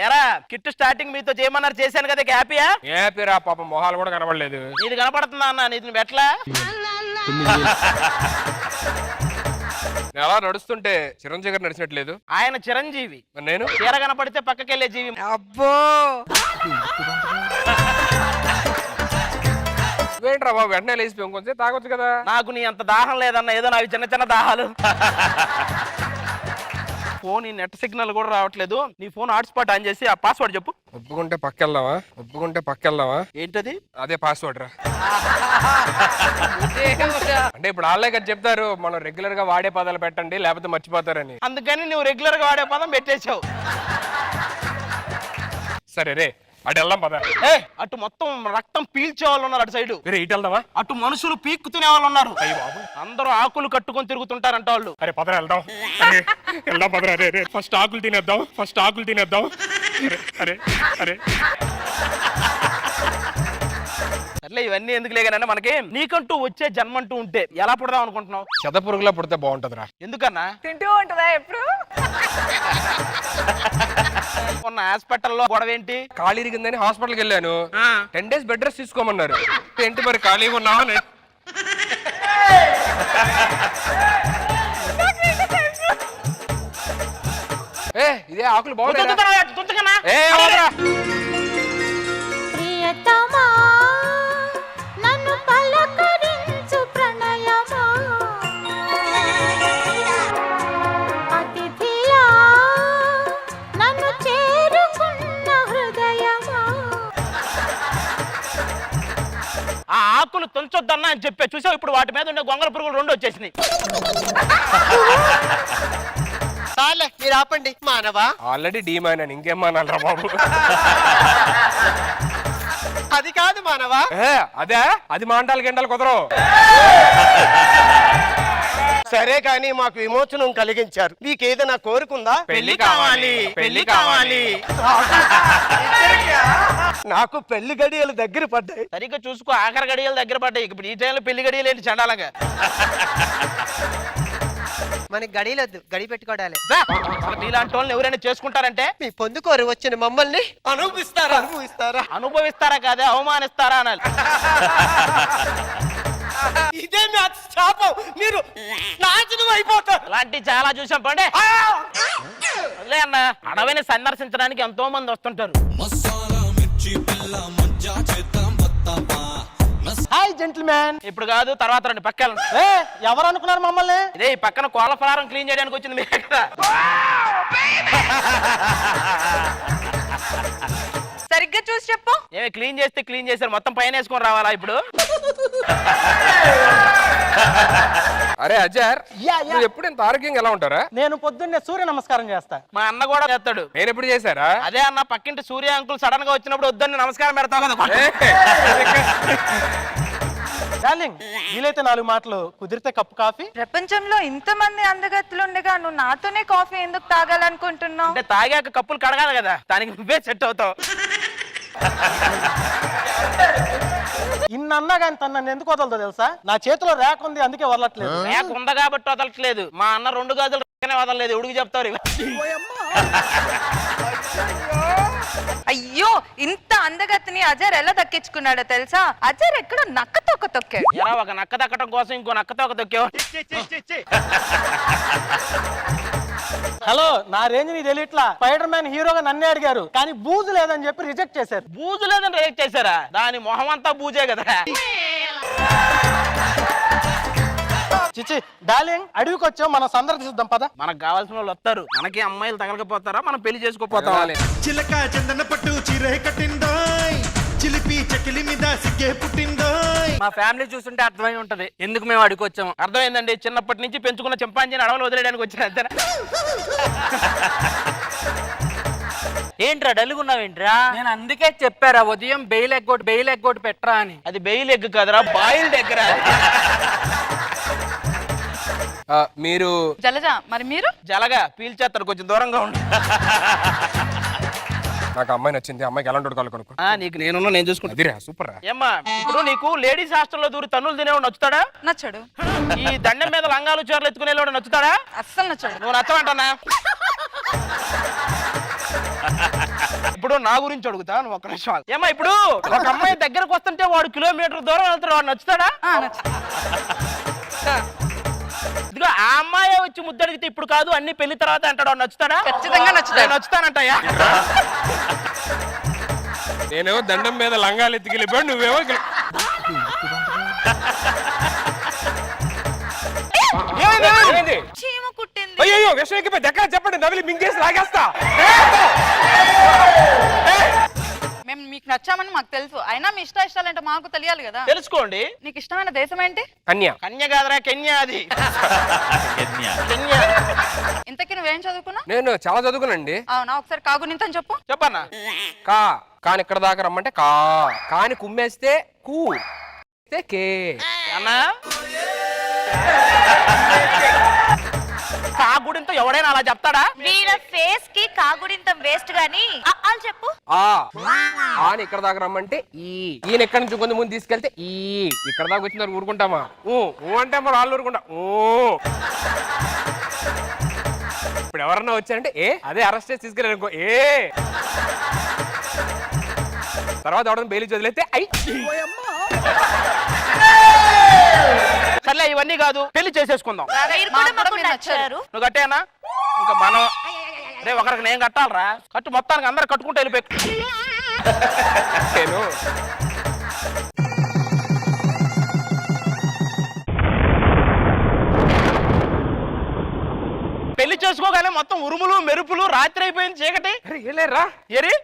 ఎరా కిట్టు స్టార్టింగ్ మీతో చేయమన్నారు, చేశాను కదా, హ్యాపీయా? ఏ పేరా పాపం మొహాలు కూడా కనబడలేదు. నీది కనపడుతుందా అన్న? నీది ఎట్లా? ఎలా నడుస్తుంటే చిరంజీవి గారు నడిచినట్లేదు. ఆయన చిరంజీవి, మరి నేను చీర కనపడితే పక్కకెళ్ళే జీవి. అబ్బో ఏంట్రా బాబు వెంటనే లేచిపోయాం, కొంచెం తాగొచ్చు కదా. నాకు నీ అంత దాహం లేదన్న, ఏదో నావి చిన్న చిన్న దాహాలు. ఫోన్ నెట్ సిగ్నల్ కూడా రావట్లేదు. నీ ఫోన్ హాట్స్పాట్ ఆన్ చేసి ఆ పాస్వర్డ్ చెప్పు. ఒప్పుకుంటే పక్కెళ్దామా? ఏంటది? అదే పాస్వర్డ్ రా. అంటే ఇప్పుడు వాళ్ళే కదా చెప్తారు, మనం రెగ్యులర్ గా వాడే పదాలు పెట్టండి లేకపోతే మర్చిపోతారని. అందుకని నువ్వు రెగ్యులర్ గా వాడే పదం పెట్టేశావు. సరే రే అటు వెళ్దాం పద. అటు మొత్తం రక్తం పీల్చే వాళ్ళు ఉన్నారు అటు సైడ్. వేరే ఇటు వెళ్దామా? అటు మనుషులు పీక్కుతునే వాళ్ళు ఉన్నారు. అయ్యి బాబు అందరూ ఆకులు కట్టుకొని తిరుగుతుంటారంట వాళ్ళు. అరే పదరా వెళ్దాం. వెళ్దాం పదరా. రే ఫస్ట్ ఆకులు తినేద్దాం. అరే అట్లే ఇవన్నీ ఎందుకు లేగానన్నా, మనకి నీకంటూ వచ్చే జన్మంటూ ఉంటే ఎలా పుడదాం అనుకుంటున్నావు? చెదపురుగులా పుడితే బాగుంటదిరా. ఎందుకన్నా? తింటూ ఉంటుందా ఎప్పుడు? ఉన్న హాస్పిటల్లో గొడవ ఏంటి? ఖాళీ ఇరిగిందని హాస్పిటల్కి వెళ్ళాను. 10 days బెడ్ రెస్ట్ తీసుకోమన్నారు. ఏంటి మరి ఖాళీగా ఉన్నావా? ఇదే ఆకులు బాగుంది. ప్రియతమా నన్ను పలకరించు ప్రణయమా, అతిథియా నన్ను చేరుకున్న హృదయమా. ఆ ఆకులు తుంచొద్దన్నా అని చెప్పే చూసావు, ఇప్పుడు వాటి మీద ఉండే గొంగళ పురుగులు 2 వచ్చేసినాయి. మీరు ఆపండి మానవా. ఆల్రెడీ డీమైనా ఇంకేం మానాలరా బాబు. అది కాదు మానవా. అదే అది మాంటాలు గంటలు కుదరవు. సరే కానీ మాకు విమోచనం కలిగించారు, మీకు ఏదైనా కోరుకుందా? పెళ్లి కావాలి. నాకు పెళ్లి గడియలు దగ్గర పడ్డాయి. సరిగ్గా చూసుకో, ఆఖరి గడియలు దగ్గర పడ్డాయి. ఇప్పుడు ఈ టైంలో పెళ్లి గడియలు ఏంటి చండాలంగా? మనకి గడియలొద్దు, గడి పెట్టుకోవడాలి. మీలాంటి వాళ్ళని ఎవరైనా చేసుకుంటారంటే మీ పొందుకోరు వచ్చిన మమ్మల్ని అనుభవిస్తారా కాదే అవమానిస్తారా అనాలి. ఇదే నా శాపం, మీరు నాశనం అయిపోతారు. అలాంటివి చాలా చూసాం. పండే అదే అన్న, అడవిని సందర్శించడానికి ఎంతో మంది వస్తుంటారు. Hi gentlemen. ఇప్పుడు కాదు, తర్వాత రండి, పక్క ఎవరు అనుకున్నారు మమ్మల్ని? ఇదే ఈ పక్కన కోళ్ళ ఫలారం క్లీన్ చేయడానికి వచ్చింది మీ దగ్గర. సరిగ్గా చూసి చెప్పు. ఏమి క్లీన్ చేశారు, మొత్తం పైన వేసుకొని రావాలా ఇప్పుడు? అరే అజర్, నువ్వు ఎప్పుడు ఇంత ఆరోగ్యంగా ఎలా ఉంటారా? నేను పొద్దున్నే సూర్య నమస్కారం చేస్తా. మా అన్న కూడా చేస్తాడు. నేను ఎప్పుడు చేశారా? అదే అన్న, పక్కింటి సూర్య అంకుల్ సడన్ గా వచ్చినప్పుడు వద్దని నమస్కారం పెడతావు కదా. డార్లింగ్, వీలైతే 4 మాటలు, కుదిరితే కప్పు కాఫీ. ప్రపంచంలో ఇంతమంది అందగత్తులు ఉండగా నువ్వు నాతోనే కాఫీ ఎందుకు తాగాలనుకుంటున్నావు? అంటే తాగాక కప్పులు కడగాలి కదా, దానికి నువ్వే సెట్ అవుతావు. ఇన్నన్నా కానీ తను నన్ను ఎందుకు వదలదో తెలుసా? నా చేతిలో ర్యాక్ ఉంది, అందుకే వదలట్లేదు. ర్యాక్ ఉందా కాబట్టి వదలట్లేదు. మా అన్న 2 గాజులు వదలలేదు. ఎవడికి చెప్తారు? అయ్యో ఇంత అందగతిని అజర్ ఎలా దక్కించుకున్నాడో తెలుసా? అజర్ ఎక్కడో నక్క తొక్క తొక్కాడు. ఎలా ఒక నక్క దక్కడం కోసం ఇంకో నక్కతో ఒక దొక్కేవా? హలో, నా రేంజ్ నీ తెలియట్లా. స్పైడర్ మ్యాన్ హీరోగా నన్నే అడిగారు, కానీ బూజు లేదని చెప్పి రిజెక్ట్ చేశారు. బూజు లేదని రిజెక్ట్ చేశారా? దాని మొహం అంతా బూజే కదా. చిచి డార్లింగ్, అడవికి వచ్చాం, మనం సందర్శిద్దాం పద. మనకు కావాల్సిన వాళ్ళు వస్తారు, మనకి అమ్మాయిలు తగలకపోతారా? మనం పెళ్లి చేసుకోపోతాం. చిలక చందన పట్టు చీరే కట్టిందోయ్, చిలిపి చకిలి మీద సిగ్గే పుట్టిందోయ్. మా ఫ్యామిలీ చూస్తుంటే అర్థమై ఉంటది ఎందుకు మేము అడిగి వచ్చాము. అర్థమైందండి, చిన్నప్పటి నుంచి పెంచుకున్న చింపాంజీని అడవులు వదిలేయడానికి వచ్చిన అంతేనా? ఏంట్రా డల్గున్నావేంట్రా? నేను అందుకే చెప్పారా ఉదయం బెయిల్ ఎగ్గొట్టు పెట్టరా అని. అది బెయిల్ ఎగ్ కదరా, బాయిల్డ్ ఎగ్ రా. మీరు జలజ, మరి మీరు? జలగా పీల్చేస్తారు, కొంచెం దూరంగా ఉండు. నాకు అమ్మాయి నచ్చింది, అమ్మాయికి ఎలాంటి కాలు కొనుక్కో. నీకు నేనున్నా, నేను చూసుకుంటా. అదిరా సూపర్ రా. ఏమ్మా, ఇప్పుడు నీకు లేడీస్ హాస్టల్లో దూరి తన్నులు తినేవాడు నచ్చుతాడా? నచ్చడు. ఈ దండం మీద లంగాలు చీరలు ఎత్తుకునేవాడు నచ్చుతాడా? అస్సలు నచ్చడు. నువ్వు నచ్చమంటానా? ఇప్పుడు నా గురించి అడుగుతా, నువ్వు ఒక్క నిమిషం. ఏమ్మా, ఇప్పుడు ఒక అమ్మాయి దగ్గరకు వస్తుంటే వాడు కిలోమీటర్ దూరం వెళ్తాడు, వాడు నచ్చుతాడా? ఇదిగో ఆ అమ్మాయి వచ్చి ముద్దడిగితే ఇప్పుడు కాదు అన్ని పెళ్లి తర్వాత అంటాడు, వాడు నచ్చుతాడా? ఖచ్చితంగా నచ్చుతాడు. నచ్చుతానంటాయా? నేనేమో దండం మీద లంగాలు ఎత్తుకెళ్ళిపోయాడు, నువ్వేమో చీమ కుట్టింది. అయ్యో విషయం ఎక్కిపోయి దగ్గర చెప్పండి, నవిలి మింగేసి లాగేస్తా. మేము మీకు నచ్చామని మాకు తెలుసు, అయినా మీ ఇష్టాలంటే మాకు తెలియాలి కదా. తెలుసుకోండి. నీకు ఇష్టమైన దేశం ఏంటి? కన్యా. కన్య కాదరా, కెన్యా. అది కెన్యా. ఇంతకీ నువ్వేం చదువుకున్నా? నేను చాలా చదువుకున్నాండి. అవునా, ఒకసారి కాగునింతని చెప్పు. చెప్పన్నా. కాని ఇక్కడ దాకా రమ్మంటే కాని కుమ్మేస్తే కూ కే అన్నా, కాగుడింతో ఎవడైనా అలా చెప్తాడా? వీళ్ళ ఫేస్ కి కాగుడింతం వేస్ట్ గాని అని చెప్పు. ఆని ఇక్కడ దాకా రమ్మంటే ఈయన ఎక్కడి నుంచి కొంత ముందు తీసుకెళ్తే ఇక్కడ దాకా వచ్చిన ఊరుకుంటామా? అంటే మరి వాళ్ళు ఊరుకుంటా. ఇప్పుడు ఎవరన్నా వచ్చారంటే అదే అరెస్ట్ చేసి తీసుకెళ్ళారు అనుకో. తర్వాత ఎవడన్నా బెయిల్ వదిలేస్తే సర్లే, ఇవన్నీ కాదు, పెళ్లి చేసేసుకుందాం. నువ్వు కట్టేనా? ఇంకా మనం రే ఒకరికి నేను కట్టాలరా. కట్టు, మొత్తానికి అందరు కట్టుకుంటూ వెళ్ళిపోయి. పెళ్లి చేసుకోగానే మొత్తం ఉరుములు మెరుపులు, రాత్రి అయిపోయింది, చీకటి. ఏరి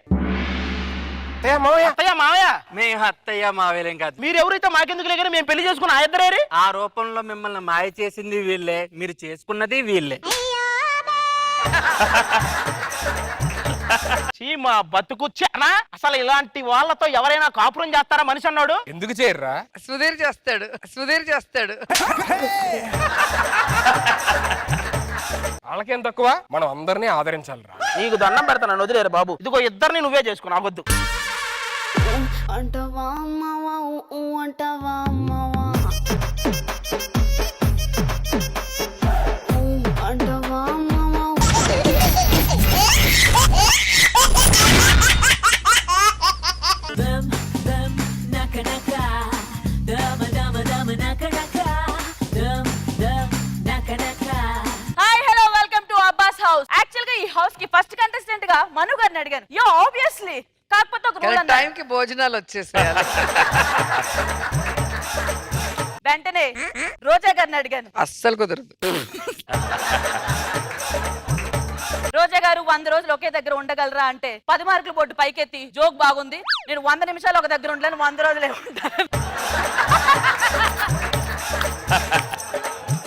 అత్తయ్య మావయ్య, మేము అత్తయ్య మావేలేం కాదు. మీరు ఎవరైతే మాకెందుకు లేకనే మేము పెళ్లి చేసుకున్న ఆ ఇద్దరేరి. ఆ రూపంలో మిమ్మల్ని మాయ చేసింది వీళ్ళే, మీరు చేసుకున్నది వీళ్ళే. మా బతుకు అసలు ఇలాంటి వాళ్ళతో ఎవరైనా కాపురం చేస్తారా మనిషి అన్నాడు? ఎందుకు చేయర్రా? సుధీర్ చేస్తాడు. వాళ్ళకేం తక్కువ, మనం అందరినీ ఆదరించాలిరా. నీకు దండం పెడతాను, వదిలేరు బాబు. ఇదిగో ఇద్దరిని నువ్వే చేసుకుని అవద్దు. అంటవా అమ్మవా అంటవా అమ్మవా అంటవా అమ్మవా. Hi hello, welcome to Abbas house. Actual గా ఈ హౌస్ కి ఫస్ట్ కంటెస్టెంట్ గా మను గారిని అడిగాను. యో ఆబ్వియస్లీ, కాకపోతే ఒక రూల్ అన్నారు. టైంకి భోజనాలు వచ్చేసాయి. వెంటనే రోజా గారిని అడిగాను. అస్సలు కుదరదు. రోజా గారు 100 రోజులు ఒకే దగ్గర ఉండగలరా అంటే 10 మార్కులు బోర్డు పైకెత్తి జోక్ బాగుంది, నేను 100 నిమిషాలు ఒక దగ్గర ఉండలేను, 100 రోజులే ఉంటాను.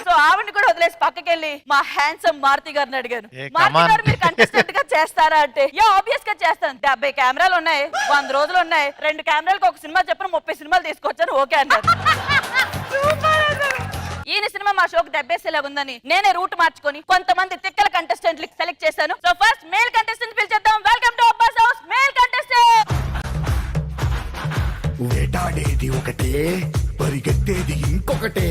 సో ఆవిడని కూడా వదిలేసి పక్కకెళ్ళి మా హ్యాండ్సమ్ మారుతి గారిని అడిగాను. మారుతి గారు మీరు కంటెస్టెంట్ గా చేస్తారా అంటే ఆబ్వియస్ గా చేస్తాను. 70 కెమెరాలు ఉన్నాయి, 100 రోజులు ఉన్నాయి, 2 కెమెరాలకు ఒక సినిమా చెప్పిన 30 సినిమాలు తీసుకొచ్చాను, ఓకే అన్నారు. ఈయన సినిమా మా షోకి 70 ఉందని నేనే రూట్ మార్చుకొని కొంతమంది తిక్కల కంటెస్టెంట్లు సెలెక్ట్ చేశాను. సో ఫస్ట్ మేల్ కంటెస్టెంట్ పిలిచేద్దాం. Welcome to Abbas house male contestant. వేటాడేది ఒకటే, పరిగెత్తేది ఇంకొకటే.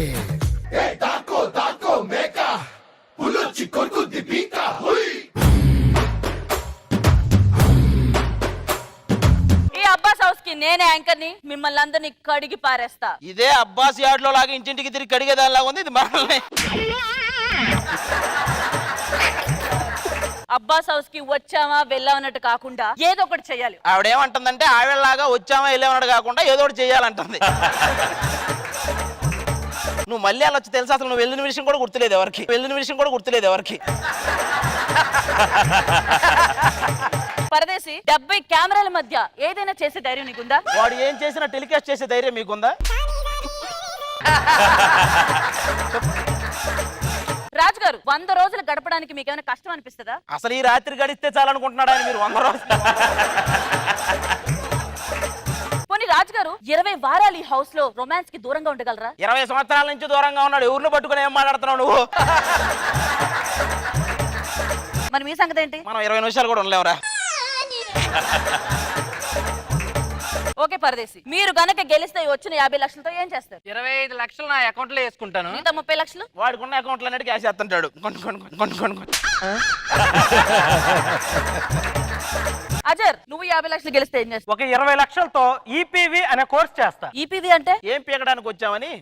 యాంకర్ ని మిమ్మల్ని అందరినీ కడిగి పారేస్తా. ఇదే అబ్బాస్ యార్డ్ లో లాగా ఇంటింటికి తిరిగి కడిగేదానిలాగా ఉంది ఇది మనల్ని. అబ్బాస్ హౌస్ కి వచ్చామా వెళ్ళామన్నట్టు కాకుండా ఏదో ఒకటి చెయ్యాలి. ఆవిడేమంటుందంటే ఆవిడలాగా వచ్చామా వెళ్ళామన్నాడు కాకుండా ఏదో ఒకటి చెయ్యాలంటుంది. నువ్వు మళ్ళీ అలా వచ్చి తెలుసా, అసలు నువ్వు వెళ్ళిన విషయం కూడా గుర్తులేదు ఎవరికి. పరదేశి 70 కెమెరాల మధ్య ఏదైనా చేసే ధైర్యం నీకుందా? వాడు ఏం చేసినా టెలికాస్ట్ చేసే ధైర్యం మీకుందా? రాజు గారు 100 రోజులు గడపడానికి మీకు ఏమైనా కష్టం అనిపిస్తుందా? అసలు ఈ రాత్రి గడిస్తే చాలనుకుంటున్నాడు ఆయన, మీరు 100 రోజులు. పోనీ రాజు గారు 20 వారాలు ఈ హౌస్ లో రొమాన్స్ కి దూరంగా ఉండగలరా? 20 సంవత్సరాల నుంచి దూరంగా ఉన్నాడు, ఎవరిని పట్టుకుని ఏం మాట్లాడుతున్నావు నువ్వు? మరి మీ సంగతి ఏంటి? మనం 20 నిమిషాలు కూడా ఉండలేవురా. ఓకే పరదేశి, మీరు గనక గెలిస్తే వచ్చిన 50 లక్షలతో ఏం చేస్తారు? 25 లక్షలు నా అకౌంట్ లో వేసుకుంటాను. మిగతా 30 లక్షలు వాడుకున్న అకౌంట్లు అన్నిటి క్యాష్ చేస్తుంటాడు. కొను. అజర్, నువ్వు 50 లక్షలు గెలిస్తే ఏం చేస్తావు? ఒక 20 లక్షలతో ఈపీవి అనే కోర్స్ చేస్తా. ఈపీవి అంటే ఏం పీకడానికి వచ్చామని.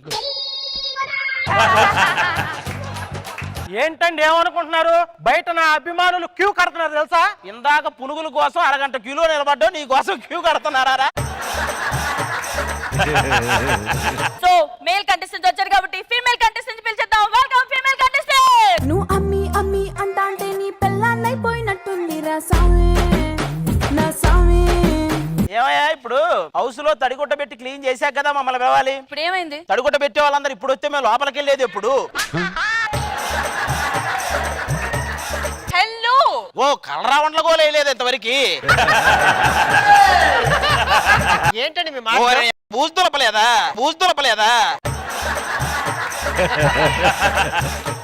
ఏంటండి ఏమనుకుంటున్నారు? బయట నా అభిమానులు క్యూ కడుతున్నారు తెలుసా? ఇందాక పునుగుల కోసం అరగంట క్యూలో నిలబడ్డావు, నీ కోసం క్యూ కడుతున్నారా? సో మేల్ కంటెస్టెంట్ వచ్చారు కాబట్టి ఫీమేల్ కంటెస్టెంట్ పిలిచేద్దాం. Welcome female contestant. నువ్వు అమ్మి అమ్మి అంటాంటే నీ పెళ్ళాన్నైపోయినట్టుంది రా సామి, నా సామి. ఏమయ్యా, ఇప్పుడు హౌస్ లో తడిగుడ్డ పెట్టి క్లీన్ చేశాక కదా మమ్మల్ని పిలవాలి. ఇప్పుడు ఏమైంది? తడిగుడ్డ పెట్టే వాళ్ళందరూ ఇప్పుడు వస్తే మేము లోపలికి వెళ్ళేది ఎప్పుడు? హలో, ఓ కలరా వంటలు కూడా వేయలేదు ఇంతవరకు. ఏంటండి మీ బూజు దులపలేదా?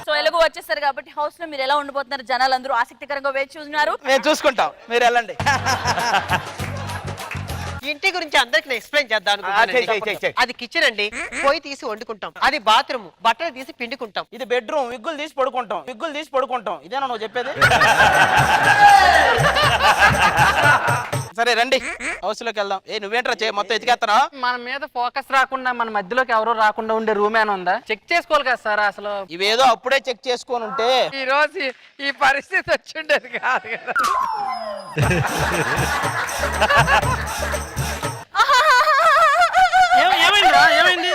సో ఎలాగో వచ్చేసారు కాబట్టి హౌస్ లో మీరు ఎలా ఉండిపోతున్నారు జనాలు అందరూ ఆసక్తికరంగా వేచి చూస్తున్నారు. మేము చూసుకుంటాం, మీరు వెళ్ళండి. ఇంటి గురించి అందరికి నేను ఎక్స్ప్లెయిన్ చేద్దాం. చెయ్. అది కిచెన్ అండి, పోయి తీసి వండుకుంటాం. అది బాత్రూమ్, బట్టలు తీసి పిండుకుంటాం. ఇది బెడ్రూమ్, విగ్గులు తీసి పడుకుంటాం. ఇదేనా నువ్వు చెప్పేది? సరే రండి హౌస్ లోకి వెళ్దాం. నువ్వేంట్రా మొత్తం ఎతికేస్తానా? మన మీద ఫోకస్ రాకుండా మన మధ్యలోకి ఎవరో రాకుండా ఉండే రూమ్ ఏమైనా ఉందా? చెక్ చేసుకోవాలి కదా సార్. అసలు ఇవేదో అప్పుడే చెక్ చేసుకొని ఉంటే ఈ రోజు ఈ పరిస్థితి వచ్చిండేది కాదు కదా. ఏమైంది?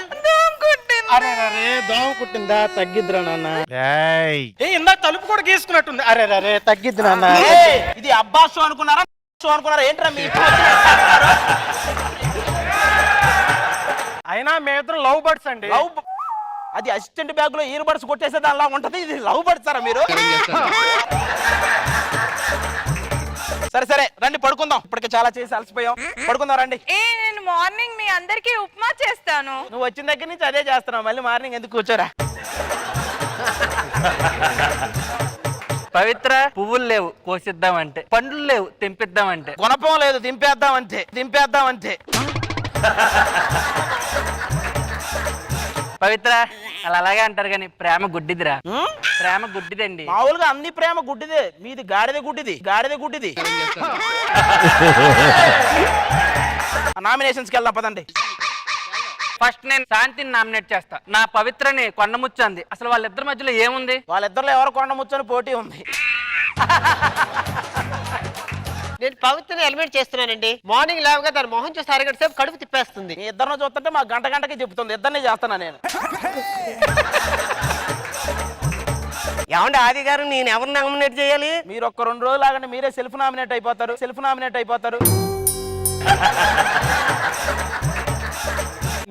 అరే దోమ కుట్టిందా? తగ్గిద్దురా నాన్న. ఇందా తలుపు కూడా గీసుకున్నట్టుంది. అరే తగ్గిద్దు నాన్న. ఇది అబ్బా షో అనుకున్నారా ఏంట్రా మీ? అయినా మేమిద్దరం లవ్ బర్డ్స్ అండి. అది అసిస్టెంట్ బ్యాగ్ లో ఇయర్ బడ్స్ కొట్టేసే దానిలా ఉంటది. ఇది లవ్ బడ్సారా మీరు? సరే రండి పడుకుందాం. ఇప్పటికే చాలా చేసి అలసిపోయాం, పడుకుందాం రండి. నేను మార్నింగ్ మీ అందరికి ఉప్మా చేస్తాను. నువ్వు వచ్చిన దగ్గర నుంచి అదే చేస్తున్నావు, మళ్ళీ మార్నింగ్ ఎందుకు కూర్చోరా? పవిత్ర, పువ్వులు లేవు కోసిద్దామంటే, పండ్లు లేవు తెంపిద్దామంటే, గుణపం లేదు దింపేద్దామంటే. పవిత్ర అలా అలాగే అంటారు కానీ ప్రేమ గుడ్డిదిరా. ప్రేమ గుడ్డిదండి. మామూలుగా అన్ని ప్రేమ గుడ్డిదే, మీది గాడిద గుడ్డిది. నామినేషన్స్కి వెళ్దాం పదండి. ఫస్ట్ నేను శాంతిని నామినేట్ చేస్తా. నా పవిత్రని కొండముచ్చింది. అసలు వాళ్ళిద్దరి మధ్యలో ఏముంది? వాళ్ళిద్దరిలో ఎవరు కొండ ముచ్చని పోటీ ఉంది. నేను పవిత్రని ఎలిమెంట్ చేస్తున్నానండి. మార్నింగ్ లేవగా దాని మొహం చూసి అరగంట సేపు కడుపు తిప్పేస్తుంది. నీ ఇద్దరిని చూస్తుంటే మా గంటకి చెప్తుంది. ఇద్దరిని చేస్తానా నేను? ఏమండి ఆది గారు, నేను ఎవరు నామినేట్ చేయాలి? మీరు ఒక్క 2 రోజులు ఆగండి, మీరే సెల్ఫ్ నామినేట్ అయిపోతారు.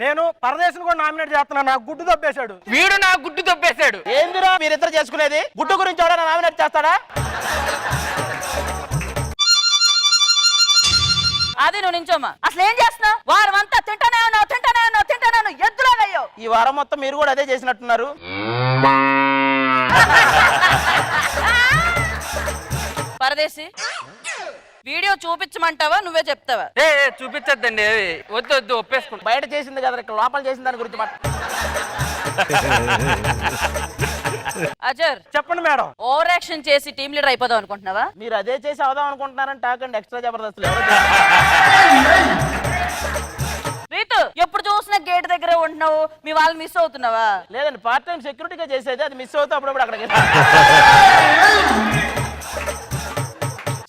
నేను పరదేశం కూడా నామినేట్ చేస్తున్నా. నాకు గుడ్డు దొబ్బేశాడు. వీడు నా గుడ్డు దొబ్బేశాడు. ఏందిరా మీరిద్దరు చేసుకునేది? గుడ్డు గురించి ఎవడన్నా నామినేట్ చేస్తాడా? అది నువ్వు నించోమా. అసలు ఏం చేస్తున్నావు? వారం అంతా తింటానే ఉన్నావు ఎద్దులాగయ్యో. ఈ వారం మొత్తం మీరు కూడా అదే చేసినట్టున్నారు. పరదేశి, వీడియో చూపించమంటావా నువ్వే చెప్తావా? చూపించద్దండి, వద్దు ఒప్పేసుకుంటా. బయట చేసింది కదా, ఇక్కడ లోపల చేసిన దాని గురించి అజర్ చెప్పండి మేడం. ఓవర్ యాక్షన్ చేసి టీమ్ లీడర్ అయిపోదాం అనుకుంటున్నావా? మీరు అదే చేసి అవుదాం అనుకుంటున్నారని talk and extra Jabardasth. Ritu ఎప్పుడు చూసినా గేట్ దగ్గర ఉంటున్నావు, మీ వాళ్ళు మిస్ అవుతున్నావా? లేదండి, పార్ట్ టైం సెక్యూరిటీగా చేసేది, అది మిస్ అవుతా అప్పుడప్పుడు అక్కడికి.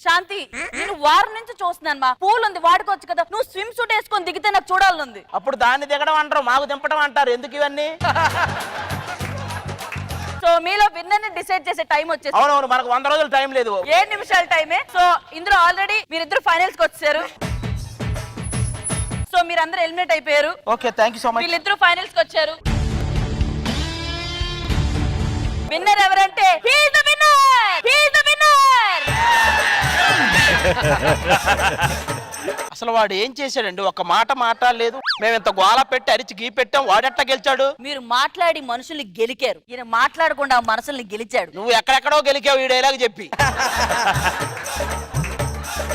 శాంతి, నేను వారం నుంచి చూస్తున్నాను మా పూల్ ఉంది వాడుకోవచ్చు కదా, నువ్వు స్విమ్ సూట్ వేసుకొని దిగితే నాకు చూడాలనుంది. అప్పుడు దాన్ని దిగడం అంటారు, మాకు దింపడం అంటారు, ఎందుకు ఇవన్నీ? సో మీలో విన్నర్ ని డిసైడ్ చేసే టైం వచ్చేసి. అవునవును, మనకు 100 రోజులు టైం లేదు, 7 నిమిషాల టైమే. సో ఇందులో ఆల్రెడీ మీరిద్దరు ఫైనల్స్ కి వచ్చారు. సో మీరందరూ ఎలిమినేట్ అయిపోయారు. Okay, thank you so much. వీళ్ళిద్దరు ఫైనల్స్ కి వచ్చారు. విన్నర్ ఎవరంటే he is the winner! He is the winner! అసలు వాడు ఏం చేశాడండి? ఒక మాట మాట్లాడలేదు, మేము ఇంత గోల పెట్టి అరిచి గీ పెట్టాం, వాడెట్లా గెలిచాడు? మీరు మాట్లాడి మనుషుల్ని గెలికారు, ఈయన మాట్లాడకుండా మనసుల్ని గెలిచాడు. నువ్వు ఎక్కడెక్కడో గెలికావు ఈ డైలాగ్ చెప్పి.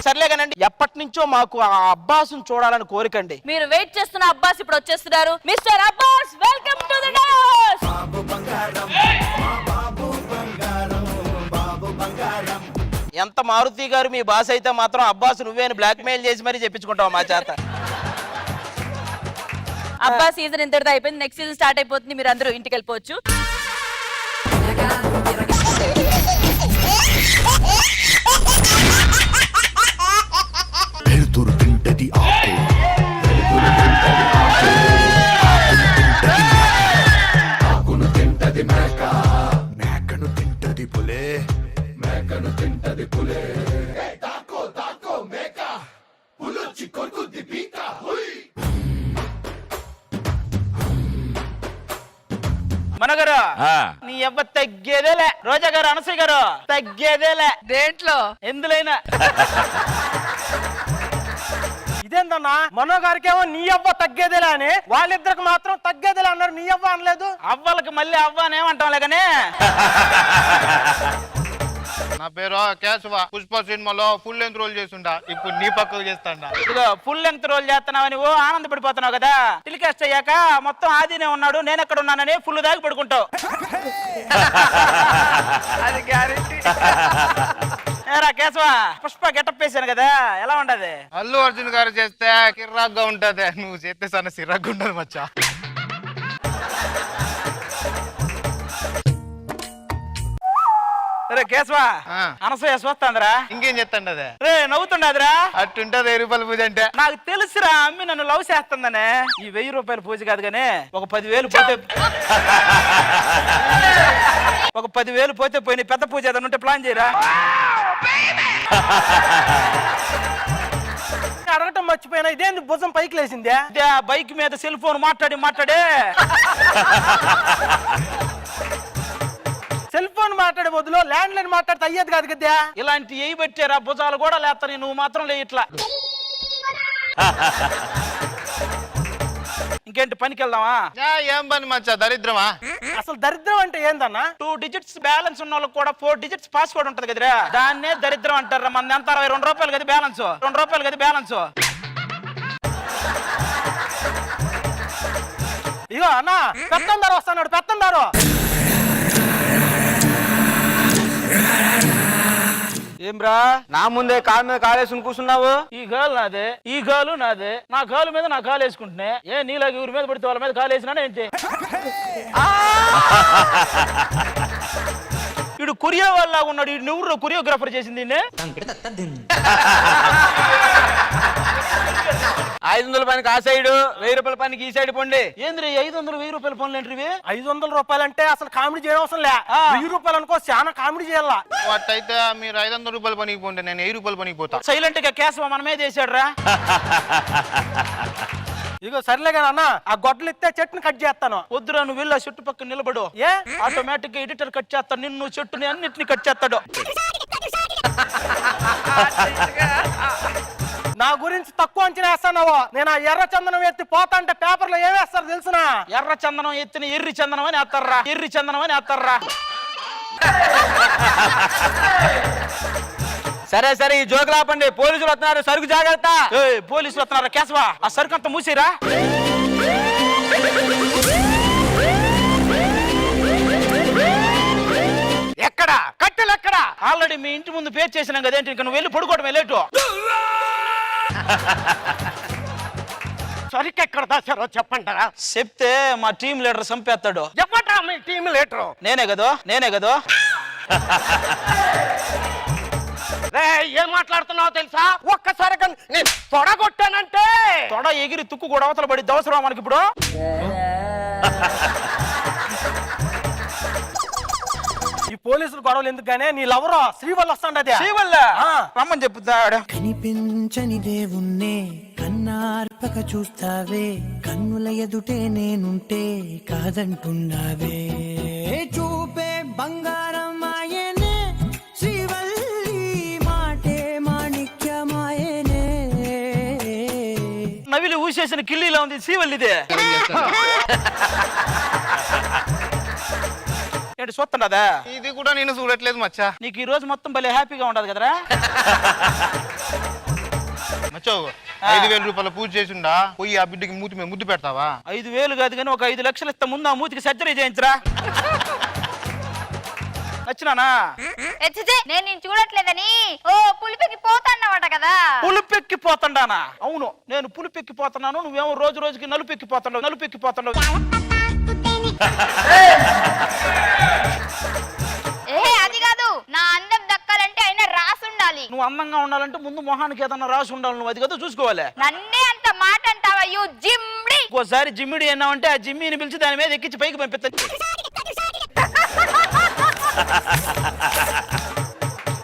సర్లేగానండి, ఎప్పటి నుంచో మాకు ఆ అబ్బాసును చూడాలని కోరికండి. మీరు వెయిట్ చేస్తున్న అబ్బాస్ ఇప్పుడు వచ్చేస్తున్నారు. Mister Abbas, welcome to the house. ఎంత మారుతి గారు మీ బాస్ అయితే మాత్రం అబ్బాస్ నువ్వే బ్లాక్ మెయిల్ చేసి మరీ చెప్పించుకుంటావు మా చేత. అబ్బాస్ సీజన్ ఇంతటితో అయిపోయింది, నెక్స్ట్ సీజన్ స్టార్ట్ అయిపోతుంది, మీరు అందరూ ఇంటికి వెళ్ళిపోవచ్చు. వెలుతురు తింటది ఆకు, ఆకును తింటది మేక, మేకను తింటది పులే, మేకను తింటది పులే. దాకో దాకో మేక, పులొచ్చి కొరుకుద్ది పీక. మనగారు నీ ఎవ్వ తగ్గేదేలే, రోజా గారు, అనసూయ గారు తగ్గేదేలే. దేంట్లో? ఎందులైనా. ఇదేందన్నా, మనో గారికేమో నీ అవ్వ తగ్గేదేలే అని, వాళ్ళిద్దరికి మాత్రం తగ్గేదేలే అన్నారు, నీ అవ్వ అనలేదు. అవ్వలకి మళ్ళీ అవ్వ అని ఏమంటాంలే కానీ. నా పేరు కేశవ, పుష్ప సినిమాలో ఫుల్ లెంత్ రోల్ చేస్తుండా, ఇప్పుడు నీ పక్కకు చేస్తాడా. ఇదిగో ఫుల్ లెంగ్త్ రోల్ చేస్తున్నావు నువ్వు, ఆనందపడిపోతున్నావు కదా. టెలికాస్ట్ అయ్యాక మొత్తం ఆదినే ఉన్నాడు, నేను ఎక్కడ ఉన్నానని ఫుల్ దాగి పడుకుంటావు. అది గ్యారెంటీ. ఏరా కేశవ, పుష్ప గెటప్ వేసాను కదా, ఎలా ఉండదు? అల్లు అర్జున్ గారు చేస్తే కిర్రాగ్గా ఉంటది, నువ్వు చేస్తే సన్న సిరాగ్గా ఉండదు మచ్చా. రే కేశవ, అనసూయ చూస్తాందిరా. ఇంకేం చెప్తాండి అదే రే నవ్వుతుండదురా. అట్టుంటది 1000 రూపాయల పూజ అంటే. నాకు తెలుసురా, అమ్మి నన్ను లవ్ చేస్తుందనే. ఈ 1000 రూపాయల పూజ కాదు కానీ ఒక 10,000 పోతే, ఒక 10,000 పోతే పోయి పెద్ద పూజ ఏదైనా ఉంటే ప్లాన్ చేయరా. అడగటం మర్చిపోయినా, ఇదేంది భుజం పైకి లేసిందే? బైక్ మీద సెల్ ఫోన్ మాట్లాడి సెల్ ఫోన్ మాట్లాడే బదులు ల్యాండ్ లైన్ మాట్లాడితే అయ్యేది కాదు కదా. ఇలాంటి ఏ పెట్టారా, భుజాలు కూడా లేస్తాయి, నువ్వు మాత్రం లే ఇట్లా. ఇంకేంటి, పనికి వెళ్దామా? ఏం పని మచ్చా, దరిద్రమా? అసలు దరిద్రం అంటే ఏందన్నా? 2 డిజిట్స్ బ్యాలెన్స్ ఉన్న వాళ్ళకి కూడా 4 డిజిట్స్ పాస్వర్డ్ ఉంటది కదరా, దాన్నే దరిద్రం అంటారా. మన ఎంత 22 రూపాయలు కదా బ్యాలెన్స్, 2 రూపాయలు కదా బ్యాలెన్స్. ఇగో అన్న, పెత్తందారు వస్తున్నాడు, పెత్తందారు. ఏమ్రా, నా ముందే కాలు మీద కాలేసుకుని కూర్చున్నావు. ఈ గాలు నాదే, ఈ గాలు నాదే, నా గాలు మీద నా కాలు వేసుకుంటున్నా. ఏ నీలాగా ఊరి మీద పడితే వాళ్ళ మీద కాలు వేసినా ఏంటి? ఇడు కొరియా వాళ్ళ ఉన్నాడు, ఈ నువ్వు కొరియోగ్రాఫర్ చేసింది. 500 పనికి ఆ సైడ్, 1000 రూపాయల పనికి ఈ సైడ్ పండి. ఏంద్రీ 500 1000 రూపాయల పనులు ఏంటి? 500 రూపాయలంటే అసలు కామెడీ చేయడం అవసరం లే, 1000 రూపాయలు అనుకో చాలా కామెడీ చేయాలా. అట్టయితే మీరు 500 రూపాయలు పనికి పోండి, నేను 1000 రూపాయలు పనికి పోతా. సైలెంట్ గా కేశవ మన మీద వేసాడు రా. ఇగో సర్లే కానీ అన్న, ఆ గొడ్డలు ఇస్తే చెట్టుని కట్ చేస్తాను. వద్దురా, నువ్వు వెళ్ళి చెట్టు పక్కన నిలబడు. ఏ ఆటోమేటిక్ గా ఎడిటర్ కట్ చేస్తాడు నిన్ను, చెట్టుని అన్నిటిని కట్ చేస్తాడు. నా గురించి తక్కువ అంచనా వేస్తావు. నేను ఆ ఎర్ర చందనం ఎత్తి పోతా అంటే పేపర్లో ఏం వేస్తారు తెలుసునా? ఎర్ర చందనం ఎత్తిన ఎర్రి చందనం అని వేస్తారా, ఎర్రి చందనం అని వేస్తారా. సరే సరే, ఈ జోకులు ఆపండి, పోలీసులు వస్తున్నారు, సరుకు జాగ్రత్త. పోలీసులు వస్తున్నారా కేశవ? ఆ సరుకు అంతా మూసిరా. ఎక్కడ కట్టెలు ఎక్కడ? ఆల్రెడీ మీ ఇంటి ముందు పే చేసినాం కదేంటి, ఇంకా నువ్వు వెళ్ళి పడుకోవడమే లేటు. సరికి ఎక్కడ దాచారో చెప్పంటారా? చెప్తే మా టీం లీడర్ చంపేస్తాడు. చెప్పంటారా మీ టీం లీడరు? నేనే కదా ఏం మాట్లాడుతున్నావు తెలుసా? ఒక్కసారిగా నేను తొడగొట్టానంటే తొడ ఎగిరి తుక్కు కూడా అవతల పడి దవసరం మనకి ఇప్పుడు. ఈ పోలీసులు గొడవలు ఎందుకుగానే నీ లవరు శ్రీవల్ వస్తాండది. శ్రీవల్ల రమ్మని చెప్తాడు. కనిపించని దేవుణ్ణే కన్నార్పక చూస్తావే, కన్నుల ఎదుటే నేనుంటే కాదంటున్నావే. చూపే బంగారం ఆయనే శ్రీవల్లి, మాటే మాణిక్యమాయనే. నవిలి ఊసేసిన కిల్లీలా ఉంది శ్రీవల్లిదే. ఏంటి చూస్తుండదా? ఇది కూడా నేను చూడట్లేదు మచ్చా. నీకు ఈ రోజు మొత్తం భలే హ్యాపీగా ఉండదు కదరా? మచ్చో 5,000 రూపాయల పూజ చేసిండా, పోయి ఆ బిడ్డకి మూతి మీద ముద్దు పెడతావా? 5,000 కాదు కానీ ఒక 5 లక్షలు ఇస్తా, ముందు ఆ మూతికి సర్జరీ చేయించరా. నచ్చినానా? నేను చూడట్లేదని ఓ పులిపెక్కి పోతాన్నమాట కదా. పులిపెక్కి పోతండానా? అవును, నేను పులిపెక్కి పోతున్నాను, నువ్వేమో రోజు రోజుకి నలుపెక్కి పోతున్నావు. అది కాదు, నా అందం దక్కాలంటే అయినా రాసి ఉండాలి. నువ్వు అందంగా ఉండాలంటే ముందు మొహానికి ఏదన్నా రాసి ఉండాలి. నువ్వు అది కదా చూసుకోవాలి. నన్నే అంత మాట అంటావా యు జిమ్డి? ఇంకోసారి జిమ్మిడి అన్నావంటే ఆ జిమ్మిని పిలిచి దాని మీద ఎక్కించి పైకి పంపిస్తా.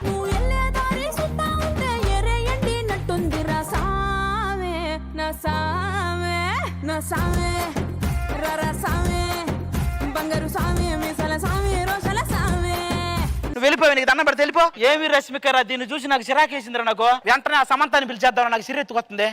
నువ్వు ఎల్లేదారి సుత్తా ఉంటే ఎరేయండి నట్టుందిరా సామే, నా సామే, నా సామే, రర సామే, బంగారు సామే, మీసాల సామే, రోషల సామే. నువ్వు వెళ్ళిపోయి, నీకు దండం పెడితే వెళ్ళిపో. ఏమి రశ్మికరా, దీన్ని చూసి నాకు చిరాకేసిందిరా. నాకు వెంటనే ఆ సమంతాన్ని పిలిచేద్దాం, నాకు సిరెత్తుకొస్తుంది.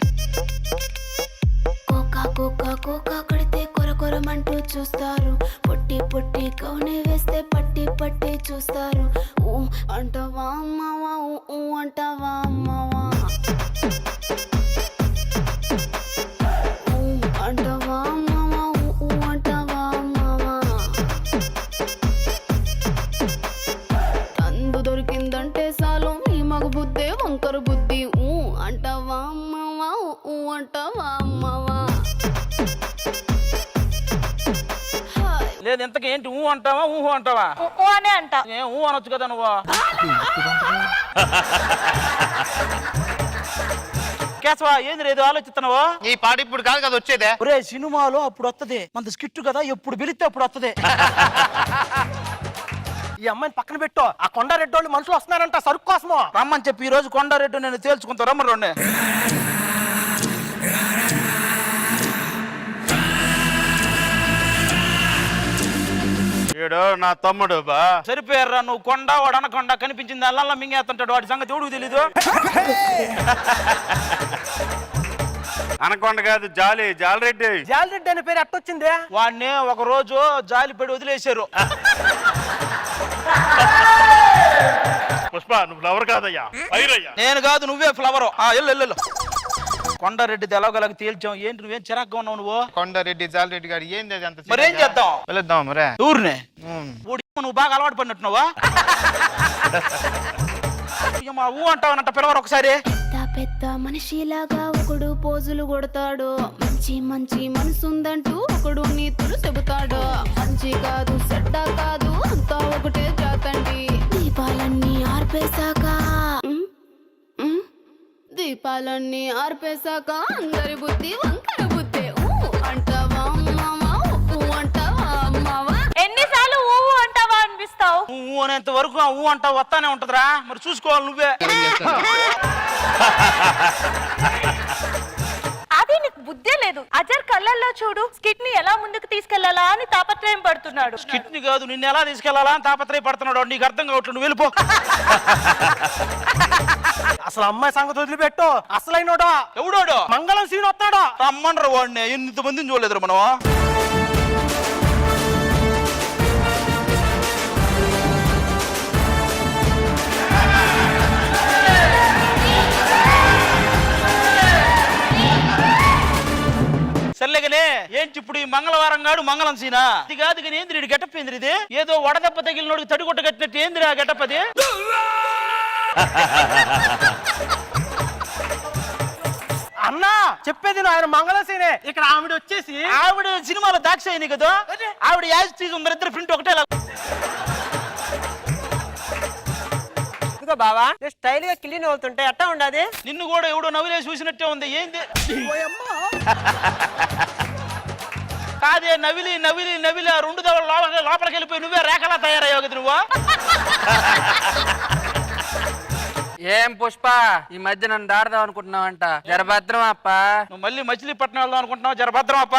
కోకా కోకా కడితే కొర కొరమంటూ చూస్తారు, పొట్టి పొట్టి కౌని వేస్తే పట్టి పట్టి చూస్తారు. ఊ అంటావా అమ్మవా, ఊ అంటావా అమ్మవా, ఊ అంటావా అమ్మవా, ఊ అంటావా అమ్మవా. అందు దొరికిందంటే చాలు ఈ మగ బుద్ధే వంకర బుద్ధి. ఊ అంటావా అమ్మవా, ఊ అంటావా అమ్మవా. లేదు ఇంతకీ ఏంటి? ఊ అంటావా ఊహు అంటావా? అనే అంట. ఏం ఊ అనొచ్చు కదా నువ్వు. కేశవా, ఏంది లేదు ఆలోచిస్తున్నావు? ఈ పాట ఇప్పుడు కాదు కదా వచ్చేదే. ఒరే సినిమాలో అప్పుడు వస్తది, మన స్కిట్ కదా, ఎప్పుడు పిలిస్తే అప్పుడు వస్తది. ఈ అమ్మాయిని పక్కన పెట్టు, ఆ కొండారెడ్డి వాళ్ళు మనుషులు వస్తున్నారంట సరుకు కోసము. రమ్మని చెప్పి ఈ రోజు కొండారెడ్డి నేను తేల్చుకుంటా. రమ్మని నా తమ్ముడు బా సరిపోయారా? నువ్వు కొండ వాడు అనకొండ, కనిపించింది అల్లా మింగేస్తుంటాడు, వాడి సంగతి ఎవడికి తెలీదు. అనకొండ కాదు, జాలిరెడ్డి. జాలిరెడ్డి అనే పేరు ఎట్టొచ్చింది? వాడిని ఒక రోజు జాలిపడి వదిలేశారు. పుష్ప, నువ్వు ఎవరు కాదయ్యా, నేను కాదు, నువ్వే ఫ్లవర్. ఎల్లు కొండారెడ్డి తెలవగలకి తేల్చాం. ఏంటి నువ్వేం చిరాగ్గా ఉన్నావు నువ్వు? కొండారెడ్డి జాలిరెడ్డి గారు ఏంది అది అంత? మరేం చేద్దాం? వెళ్దాం మరే. ఊరినే నువ్వు బాగా అలవాటు పడినట్టున్నావా? ఊ అంటావనంట, పిలవరు ఒకసారి. పెద్ద మనిషిలాగా ఒకడు పోజులు కొడతాడు, మంచి మంచి మనసుందంటూ ఒకడు నీతులు చెబుతాడు. మంచి కాదు చెడ్డ కాదు అంతా ఒకటే జాతండి. దీపాలన్నీ ఆర్పేశాక అందరి బుద్ధి వంకర బుద్ధి. ఊ అంటావా అమ్మవా, ఊ అంటావా అమ్మవా. ఎన్నిసార్లు ఊ అంటావా అనిపిస్తావు? ఊ అనేంత వరకు ఊ అంటావు వస్తానే ఉంటదిరా, మరి చూసుకోవాలి నువ్వే. అది నీకు బుద్ధే లేదు. అజర్ కళ్ళల్లో చూడు, స్కిట్ ని ఎలా ముందుకు తీసుకెళ్లాలా అని తాపత్రయం పడుతున్నాడు. స్కిట్ ని కాదు, నిన్ను ఎలా తీసుకెళ్లాలా అని తాపత్రయ పడుతున్నాడు. నీకు అర్థం కావట్లేదు, నువ్వు వెళ్ళిపో. అసలు అమ్మాయి సంగతి వదిలిపెట్టు. అసలైనోడా ఎవడోడు? మంగళం సీన్ వస్తాడు. రమ్మనరు వాడిని. ఇంతమందిని చూడలేదు మనం. సర్లేగానే ఏంటి ఇప్పుడు ఈ మంగళవారం గాడు మంగళం సీనా? ఇది కాదు కానీ ఏంది గెటప్? ఏంది ఇది? ఏదో వడదెబ్బ తగిలినోడికి తడిగుట్ట కట్టినట్టు ఏంది ఆ గెటప్ అది? అన్నా చెప్పేది ఆయన మంగళసీనే. ఇక్కడ ఆవిడ వచ్చేసి ఆవిడ సినిమాలో దాక్షాయిని కదా, ఆవిడ యాజ్ తీసి ఉందరు ఇద్దరు ప్రింట్ ఒకటే. ఇదిగో బావా, స్టైల్ గా కిల్లి నవ్వుతుంటే ఎట్టా ఉండదు? నిన్ను కూడా ఎవడో నవ్వులే చూసినట్టే ఉంది. ఏంది కాదే నవిలి నవిలి నవిలి ఆ 2 దవల లోపలికి వెళ్ళిపోయి నువ్వే రేఖలా తయారయ్యావు కదా నువ్వు. ఏం పుష్ప ఈ మధ్య నన్ను దాడదాం అనుకుంటున్నావంట, జరభద్రం అప్ప. నువ్వు మళ్ళీ మచిలీపట్నం వెళ్దాం అనుకుంటున్నావు, జరభద్రం అప్ప.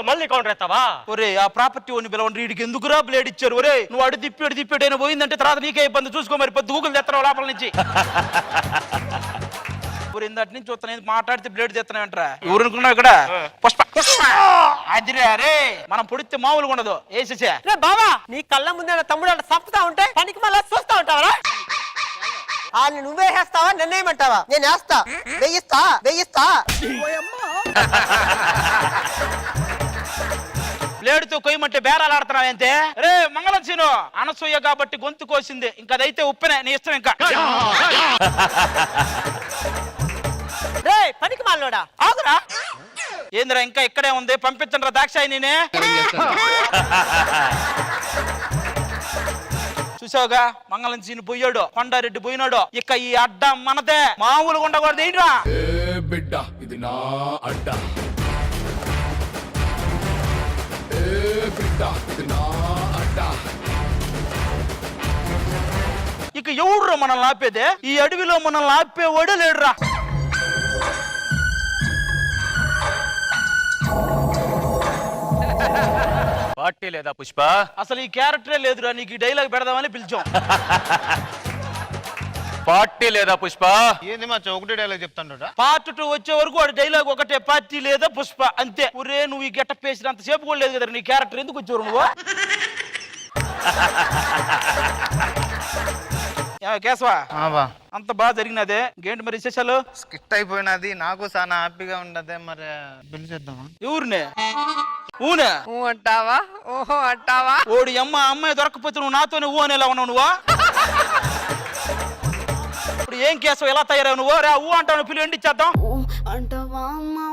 మళ్ళీ కౌంటర్ ఎత్తావా? ఒరే ఆ ప్రాపర్టీ ఓని పిలవండి, వీడికి ఎందుకురా బ్లేడ్ ఇచ్చారు? ఒరే నువ్వు అడు తిప్పాడు అయినా పోయిందంటే తర్వాత నీకే ఇబ్బంది. చూసుకో మరి పొద్దు గూగుల్ తెత్తరావు లోపల నుంచి. ఊరు ఇందటి నుంచి చూస్తాను మాట్లాడితే బ్లేడ్ తెస్తున్నాయంటరా. ఎవరు అనుకున్నావు ఇక్కడ? పుష్ప అదిరే అరే మనం పొడితే మామూలుగా ఉండదు. వేసేసా బావా, నీ కళ్ళ ముందే తమ్ముడు అంటే చంపుతా ఉంటే పనికి మళ్ళీ చూస్తా ఉంటావా? నువ్వే వేస్తావా నన్నేమంటావా? నేను వేస్తా, వేయిస్తా. బ్లేడ్తో కొయ్యమంటే బేరాలు ఆడుతున్నావు అంతే. రే మంగళం సీను, అనసూయ కాబట్టి గొంతు కోసింది, ఇంకా అదైతే ఉప్పెనే నీ ఇష్టం. ఇంకా పనికి మాలోడా ఆగురా. ఏందిరా ఇంకా ఇక్కడే ఉంది, పంపించండి రా దాక్షాయి. నేనే చూసావుగా, మంగళం సీను పోయాడు, కొండారెడ్డి పోయినాడు. ఇక ఈ అడ్డ మనదే, మామూలుగా ఉండకూడదు. ఏంట్రా బిడ్డ ఇది నా అడ్డ, బిడ్డ ఇది నా అడ్డ. ఇక ఎవడురా మనల్ని ఆపేదే? ఈ అడవిలో మనల్ని ఆపేవాడే లేడురా. పార్టీ లేదా పుష్ప? అసలు ఈ క్యారెక్టరే లేదురా, నీకు ఈ డైలాగ్ పెడదామని పిలిచాం. పార్టీ లేదా పుష్ప? ఏంది మా ఒకటే డైలాగ్ చెప్తాను. పార్ట్ 2 వచ్చే వరకు వాడి డైలాగ్ ఒకటే, పార్టీ లేదా పుష్ప అంతే. ఒరే నువ్వు ఈ గెటప్ వేసినంత సేపు కూడా లేదు కదా, నీ క్యారెక్టర్ ఎందుకు వచ్చావు నువ్వు? కేశవా అంత బాగా జరిగినదే, గేంటి మరి విశేషాలు? స్కిట్ అయిపోయినది, నాకు చాలా హ్యాపీగా ఉండదే. మరి పిలిచేద్దామా? ఎవరినే? ఊనే అంటావా? ఓహో అంటావా? ఓడి అమ్మాయి దొరకపోతే నువ్వు నాతోనే ఊ అనేలా ఉన్నావు నువ్వు. ఇప్పుడు ఏం కేశవ ఎలా తయారావు నువ్వు? రా ఊ అంటావు, పిల్లి ఎండిచ్చేద్దాం. అంటావా అమ్మా